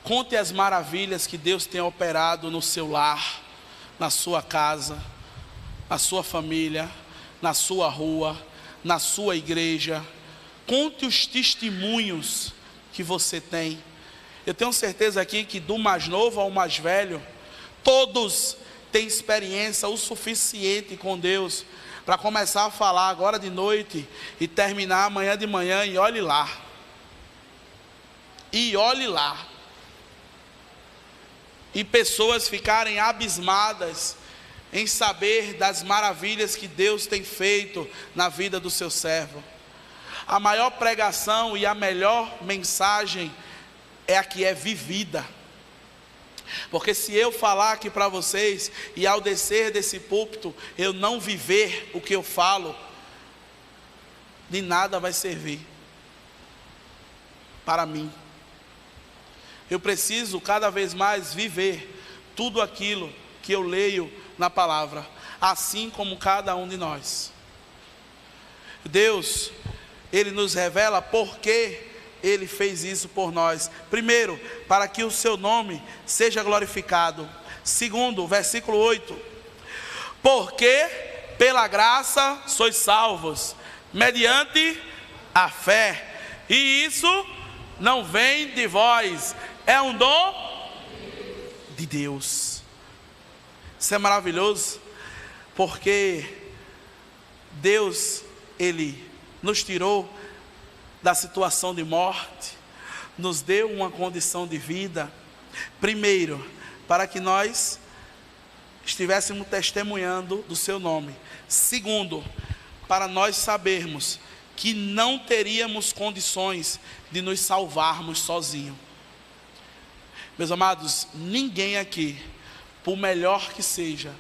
Conte as maravilhas que Deus tem operado no seu lar, na sua casa, na sua família, na sua rua, na sua igreja. Conte os testemunhos que você tem. Eu tenho certeza aqui que do mais novo ao mais velho, todos têm experiência o suficiente com Deus para começar a falar agora de noite e terminar amanhã de manhã, e olhe lá. E olhe lá. E pessoas ficarem abismadas em saber das maravilhas que Deus tem feito na vida do seu servo. A maior pregação e a melhor mensagem é a que é vivida. Porque se eu falar aqui para vocês e ao descer desse púlpito eu não viver o que eu falo, de nada vai servir para mim. Eu preciso cada vez mais viver tudo aquilo que eu leio na palavra, assim como cada um de nós. Deus, Ele nos revela por que Ele fez isso por nós. Primeiro, para que o seu nome seja glorificado. Segundo, versículo 8: porque pela graça sois salvos, mediante a fé, e isso não vem de vós, é um dom de Deus. Isso é maravilhoso, porque Deus, Ele nos tirou da situação de morte, nos deu uma condição de vida, primeiro, para que nós estivéssemos testemunhando do seu nome. Segundo, para nós sabermos que não teríamos condições de nos salvarmos sozinhos. Meus amados, ninguém aqui, por melhor que seja,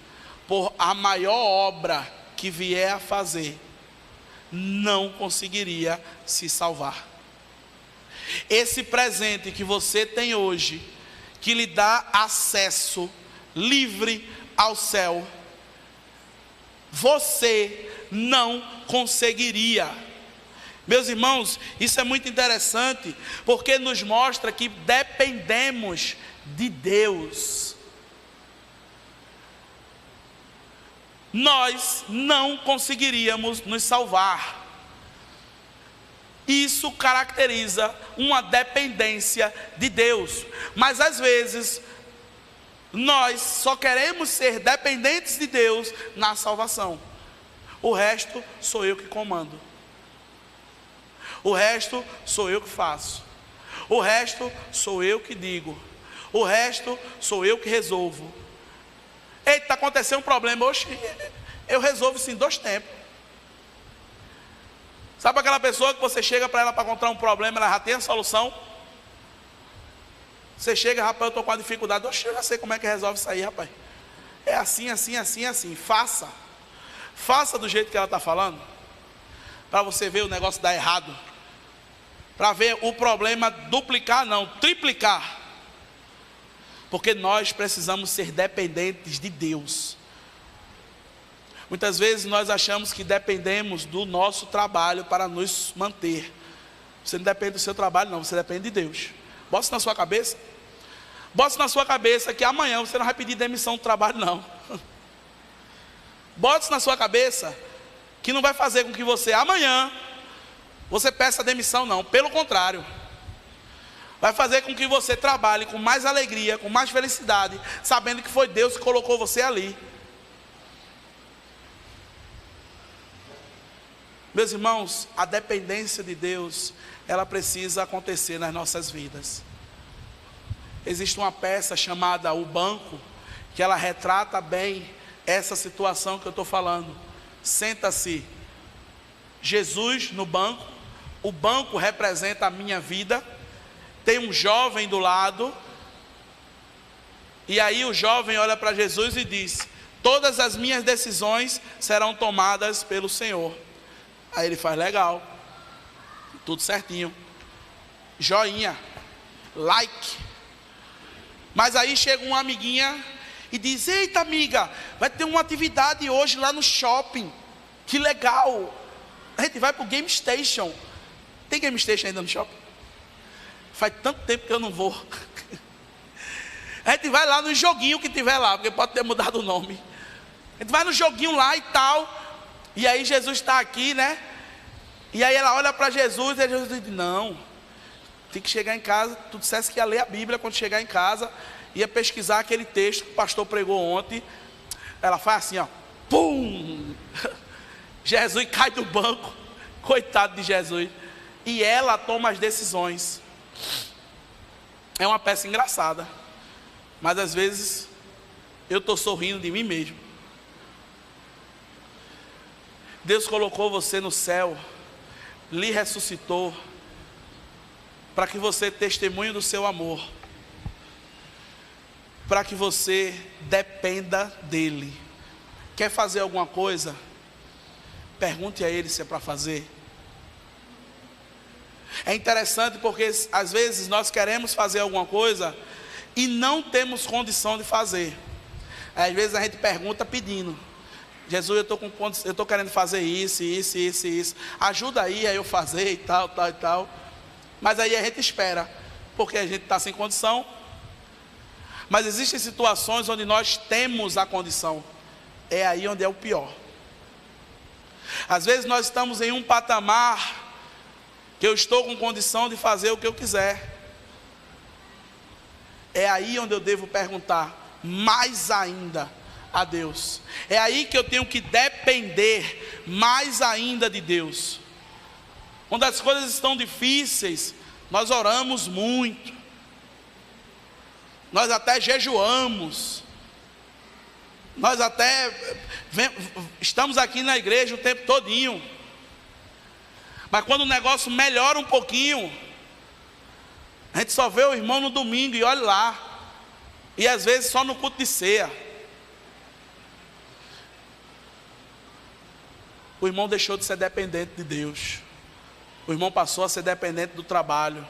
por a maior obra que vier a fazer, não conseguiria se salvar. Esse presente que você tem hoje, que lhe dá acesso livre ao céu, você não conseguiria. Meus irmãos, isso é muito interessante, porque nos mostra que dependemos de Deus. Nós não conseguiríamos nos salvar. Isso caracteriza uma dependência de Deus. Mas às vezes, nós só queremos ser dependentes de Deus na salvação. O resto sou eu que comando. O resto sou eu que faço. O resto sou eu que digo. O resto sou eu que resolvo. Eita, aconteceu um problema. Oxe, eu resolvo isso em 2 tempos. Sabe aquela pessoa que você chega para ela para encontrar um problema, ela já tem a solução? Você chega, rapaz, eu estou com uma dificuldade. Oxe, eu já sei como é que resolve isso aí, rapaz. É assim, assim, assim, assim. Faça. Faça do jeito que ela está falando, para você ver o negócio dar errado. Para ver o problema duplicar, não, triplicar. Porque nós precisamos ser dependentes de Deus. Muitas vezes nós achamos que dependemos do nosso trabalho para nos manter. Você não depende do seu trabalho, não, você depende de Deus. Bota isso na sua cabeça. Bota isso na sua cabeça que amanhã você não vai pedir demissão do trabalho, não. Bota isso na sua cabeça que não vai fazer com que você amanhã você peça demissão, não. Pelo contrário, vai fazer com que você trabalhe com mais alegria, com mais felicidade, sabendo que foi Deus que colocou você ali. Meus irmãos, a dependência de Deus, ela precisa acontecer nas nossas vidas. Existe uma peça chamada O Banco, que ela retrata bem essa situação que eu estou falando. Senta-se Jesus no banco, o banco representa a minha vida, tem um jovem do lado, e aí o jovem olha para Jesus e diz: Todas as minhas decisões serão tomadas pelo Senhor. Aí ele faz: legal, tudo certinho, joinha, like. Mas aí chega uma amiguinha e diz: eita amiga, vai ter uma atividade hoje lá no shopping, que legal, a gente vai pro Game Station. Tem Game Station ainda no shopping? Faz tanto tempo que eu não vou. A gente vai lá no joguinho que tiver lá, porque pode ter mudado o nome. A gente vai no joguinho lá e tal. E aí Jesus está aqui, né? E aí ela olha para Jesus e Jesus diz: não, tem que chegar em casa. Tu dissesse que ia ler a Bíblia quando chegar em casa, ia pesquisar aquele texto que o pastor pregou ontem. Ela faz assim, ó, pum! Jesus cai do banco, coitado de Jesus. E ela toma as decisões. É uma peça engraçada, mas às vezes eu estou sorrindo de mim mesmo. Deus colocou você no céu, lhe ressuscitou, para que você testemunhe do seu amor, para que você dependa dEle. Quer fazer alguma coisa? Pergunte a Ele se é para fazer. É interessante porque às vezes nós queremos fazer alguma coisa e não temos condição de fazer. Às vezes a gente pergunta pedindo: Jesus, eu estou querendo fazer isso. Ajuda aí a eu fazer e tal. Mas aí a gente espera, porque a gente está sem condição. Mas existem situações onde nós temos a condição. É aí onde é o pior. Às vezes nós estamos em um patamar que eu estou com condição de fazer o que eu quiser. É aí onde eu devo perguntar mais ainda a Deus. É aí que eu tenho que depender mais ainda de Deus. Quando as coisas estão difíceis, nós oramos muito, nós até jejuamos, nós até estamos aqui na igreja o tempo todinho. Mas quando o negócio melhora um pouquinho, a gente só vê o irmão no domingo e olha lá, e às vezes só no culto de ceia. O irmão deixou de ser dependente de Deus. O irmão passou a ser dependente do trabalho.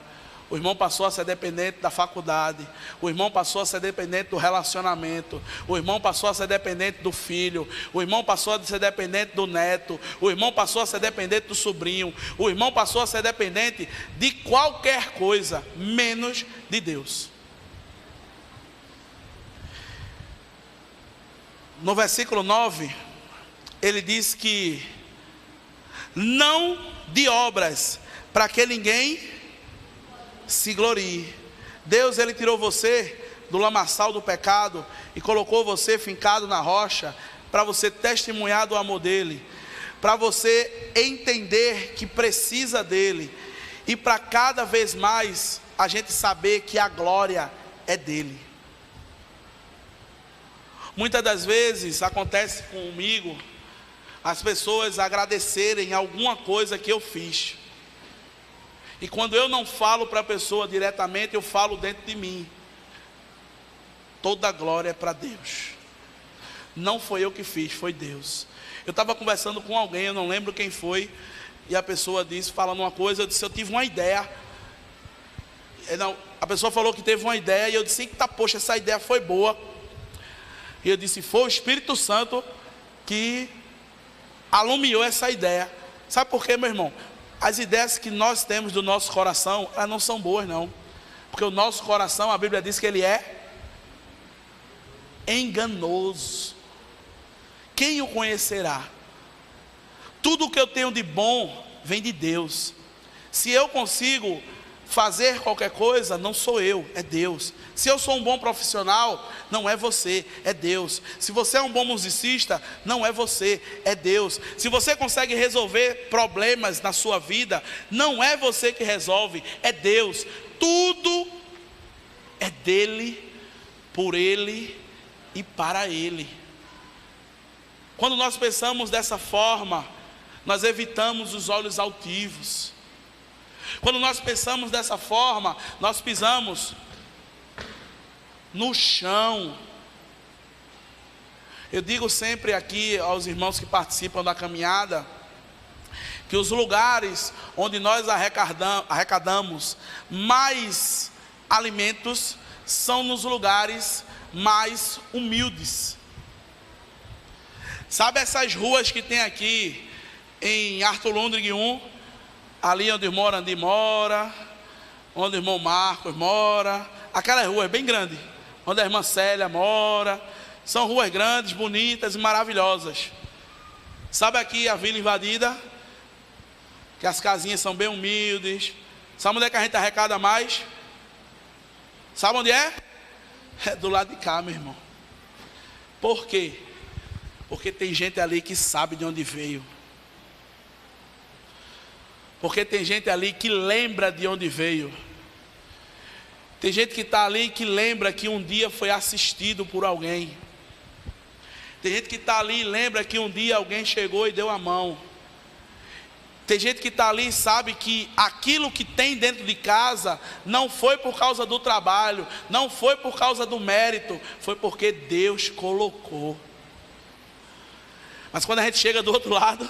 O irmão passou a ser dependente da faculdade. O irmão passou a ser dependente do relacionamento. O irmão passou a ser dependente do filho. O irmão passou a ser dependente do neto. O irmão passou a ser dependente do sobrinho. O irmão passou a ser dependente de qualquer coisa, menos de Deus. No versículo 9, ele diz que não de obras, para que ninguém se glorie. Deus, Ele tirou você do lamaçal do pecado e colocou você fincado na rocha, para você testemunhar do amor dEle, para você entender que precisa dEle, e para cada vez mais a gente saber que a glória é dEle. Muitas das vezes acontece comigo, as pessoas agradecerem alguma coisa que eu fiz, e quando eu não falo para a pessoa diretamente, eu falo dentro de mim: toda a glória é para Deus. Não foi eu que fiz, foi Deus. Eu estava conversando com alguém, eu não lembro quem foi, e a pessoa disse, falando uma coisa, eu disse: eu tive uma ideia. A pessoa falou que teve uma ideia, e eu disse: eita, poxa, essa ideia foi boa. E eu disse: foi o Espírito Santo que alumiou essa ideia. Sabe por quê, meu irmão? As ideias que nós temos do nosso coração, elas não são boas não. Porque o nosso coração, a Bíblia diz que ele é enganoso. Quem o conhecerá? Tudo o que eu tenho de bom vem de Deus. Se eu consigo fazer qualquer coisa, não sou eu, é Deus. Se eu sou um bom profissional, não é você, é Deus. Se você é um bom musicista, não é você, é Deus. Se você consegue resolver problemas na sua vida, não é você que resolve, é Deus. Tudo é dele, por ele e para ele. Quando nós pensamos dessa forma, nós evitamos os olhos altivos. Quando nós pensamos dessa forma, nós pisamos no chão. Eu digo sempre aqui aos irmãos que participam da caminhada, que os lugares onde nós arrecadamos mais alimentos são nos lugares mais humildes. Sabe essas ruas que tem aqui em Arthur Lundgren 1, ali onde o irmão Orandi mora, onde o irmão Marcos mora, aquela rua é bem grande, onde a irmã Célia mora, são ruas grandes, bonitas e maravilhosas. Sabe aqui a Vila Invadida, que as casinhas são bem humildes. Sabe onde é que a gente arrecada mais? Sabe onde é? É do lado de cá, meu irmão. Por quê? Porque tem gente ali que sabe de onde veio. Porque tem gente ali que lembra de onde veio. Tem gente que está ali que lembra que um dia foi assistido por alguém. Tem gente que está ali e lembra que um dia alguém chegou e deu a mão. Tem gente que está ali e sabe que aquilo que tem dentro de casa não foi por causa do trabalho, não foi por causa do mérito, foi porque Deus colocou. Mas quando a gente chega do outro lado,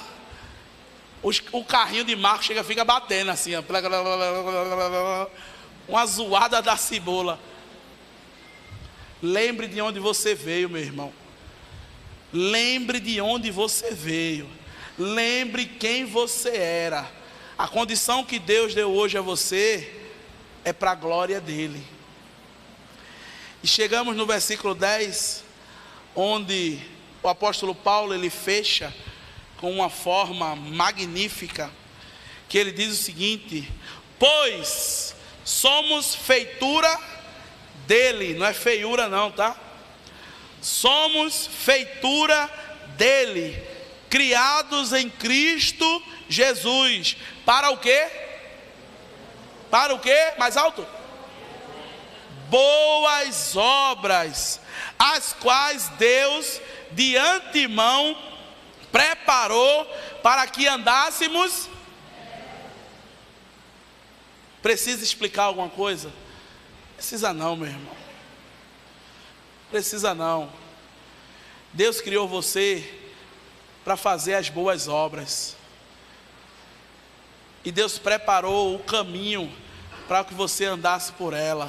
o carrinho de Marcos chega, fica batendo assim, ó, uma zoada da cebola. Lembre de onde você veio, meu irmão. Lembre de onde você veio. Lembre quem você era. A condição que Deus deu hoje a você é para a glória dele. E chegamos no versículo 10, onde o apóstolo Paulo ele fecha com uma forma magnífica, que ele diz o seguinte: pois somos feitura dele, não é feiura não, tá? Somos feitura dele, criados em Cristo Jesus, para o quê? Para o quê? Mais alto. Boas obras, as quais Deus de antemão preparou para que andássemos. Precisa explicar alguma coisa? Precisa não, meu irmão. Precisa não. Deus criou você para fazer as boas obras. E Deus preparou o caminho para que você andasse por ela.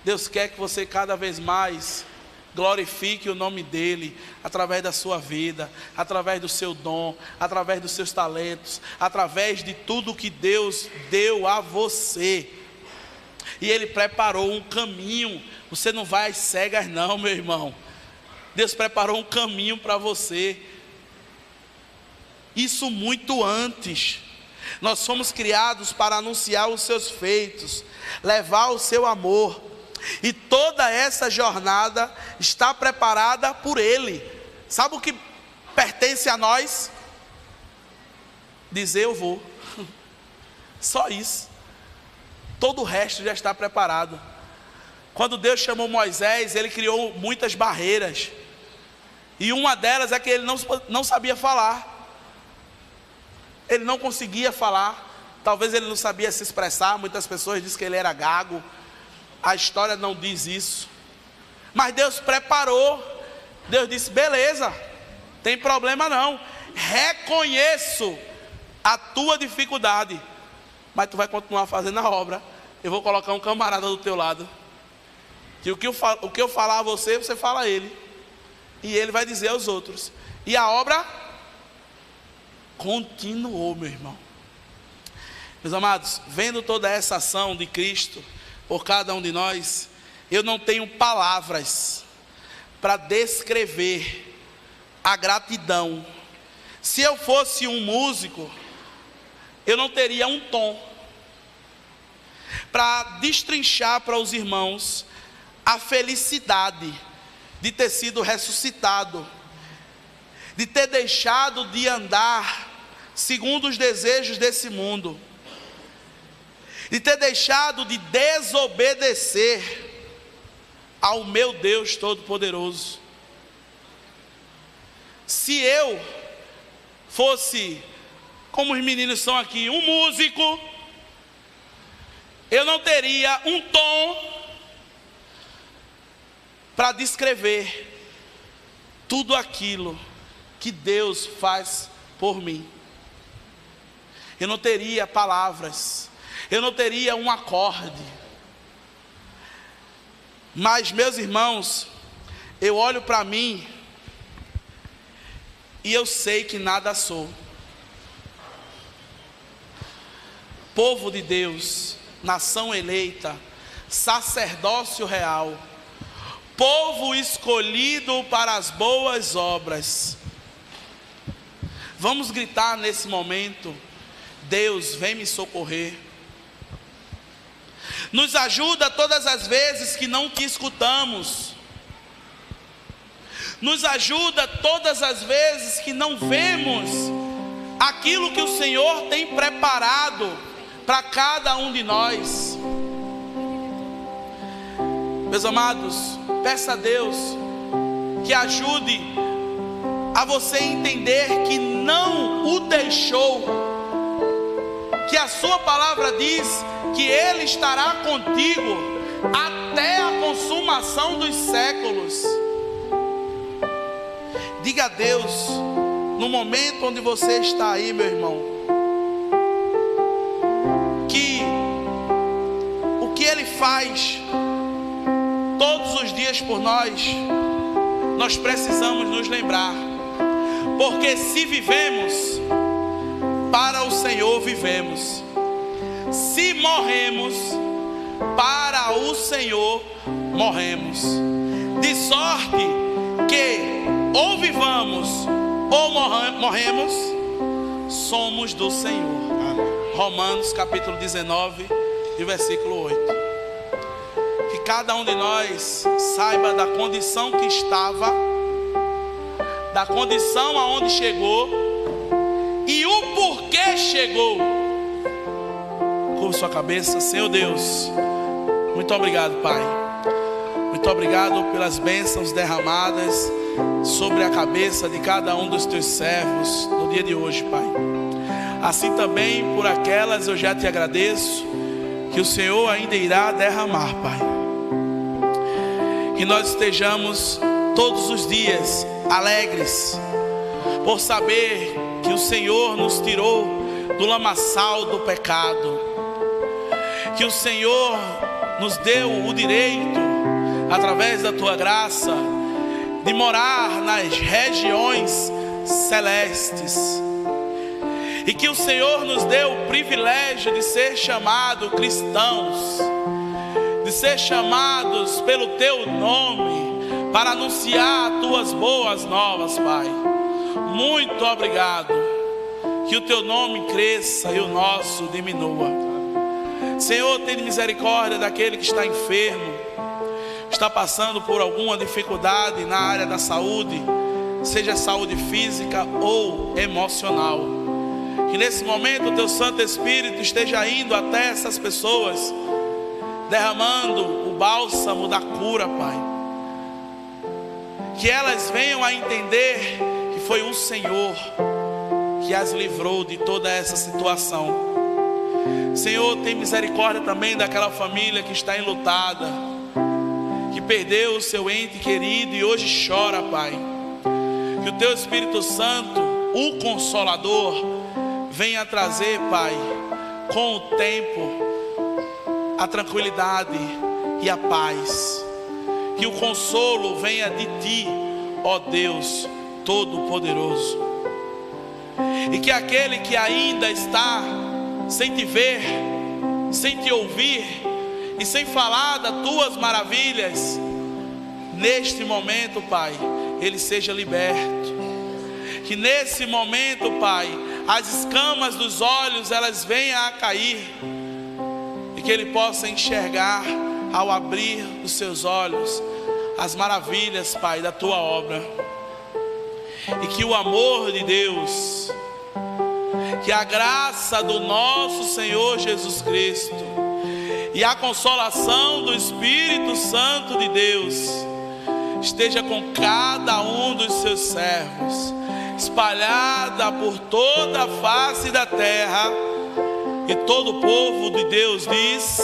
Deus quer que você cada vez mais glorifique o nome dele, através da sua vida, através do seu dom, através dos seus talentos, através de tudo que Deus deu a você. E ele preparou um caminho. Você não vai às cegas não, meu irmão. Deus preparou um caminho para você. Isso muito antes. Nós fomos criados para anunciar os seus feitos, levar o seu amor. E toda essa jornada está preparada por ele. Sabe o que pertence a nós? Dizer eu vou. Só isso. Todo o resto já está preparado. Quando Deus chamou Moisés, ele criou muitas barreiras. E uma delas é que ele não sabia falar. Ele não conseguia falar. Talvez ele não sabia se expressar. Muitas pessoas dizem que ele era gago. A história não diz isso. Mas Deus preparou. Deus disse, beleza, tem problema não. Reconheço a tua dificuldade, mas tu vai continuar fazendo a obra. Eu vou colocar um camarada do teu lado, que o que eu falar a você, você fala a ele, e ele vai dizer aos outros. E a obra continuou, meu irmão. Meus amados, vendo toda essa ação de Cristo por cada um de nós, eu não tenho palavras para descrever a gratidão. Se eu fosse um músico, eu não teria um tom para destrinchar para os irmãos a felicidade de ter sido ressuscitado, de ter deixado de andar segundo os desejos desse mundo, de ter deixado de desobedecer ao meu Deus Todo-Poderoso. Se eu fosse, como os meninos são aqui, um músico, eu não teria um tom para descrever tudo aquilo que Deus faz por mim. Eu não teria palavras, eu não teria um acorde. Mas, meus irmãos, eu olho para mim e eu sei que nada sou. Povo de Deus, nação eleita, sacerdócio real, povo escolhido para as boas obras. Vamos gritar nesse momento: Deus, vem me socorrer. Nos ajuda todas as vezes que não te escutamos. Nos ajuda todas as vezes que não vemos aquilo que o Senhor tem preparado para cada um de nós. Meus amados, peça a Deus que ajude a você entender que não o deixou, que a sua palavra diz que Ele estará contigo até a consumação dos séculos. Diga a Deus, no momento onde você está aí, meu irmão, que o que Ele faz todos os dias por nós, nós precisamos nos lembrar, porque se vivemos, para o Senhor vivemos. Se morremos, para o Senhor morremos. De sorte que ou vivamos ou morremos, somos do Senhor. Romanos capítulo 19 e versículo 8. Que cada um de nós saiba da condição que estava, da condição aonde chegou e o porquê chegou. Curva sua cabeça. Senhor Deus, muito obrigado, Pai. Muito obrigado pelas bênçãos derramadas sobre a cabeça de cada um dos teus servos no dia de hoje, Pai. Assim também por aquelas eu já te agradeço, que o Senhor ainda irá derramar, Pai. Que nós estejamos todos os dias alegres por saber que o Senhor nos tirou do lamaçal do pecado, que o Senhor nos deu o direito, através da tua graça, de morar nas regiões celestes, e que o Senhor nos deu o privilégio de ser chamados cristãos, de ser chamados pelo teu nome, para anunciar as tuas boas novas, Pai. Muito obrigado. Que o teu nome cresça e o nosso diminua. Senhor, tenha misericórdia daquele que está enfermo, está passando por alguma dificuldade na área da saúde, seja saúde física ou emocional. Que nesse momento o teu Santo Espírito esteja indo até essas pessoas, derramando o bálsamo da cura, Pai. Que elas venham a entender que foi o Senhor que as livrou de toda essa situação. Senhor, tem misericórdia também daquela família que está enlutada, que perdeu o seu ente querido e hoje chora, Pai. Que o teu Espírito Santo, o Consolador, venha trazer, Pai, com o tempo, a tranquilidade e a paz. Que o consolo venha de Ti, ó Deus Todo-Poderoso. E que aquele que ainda está sem te ver, sem te ouvir e sem falar das tuas maravilhas, neste momento, Pai, ele seja liberto. Que nesse momento, Pai, as escamas dos olhos elas venham a cair, e que ele possa enxergar, ao abrir os seus olhos, as maravilhas, Pai, da tua obra. E que o amor de Deus, que a graça do nosso Senhor Jesus Cristo e a consolação do Espírito Santo de Deus esteja com cada um dos seus servos, espalhada por toda a face da terra. E todo o povo de Deus diz: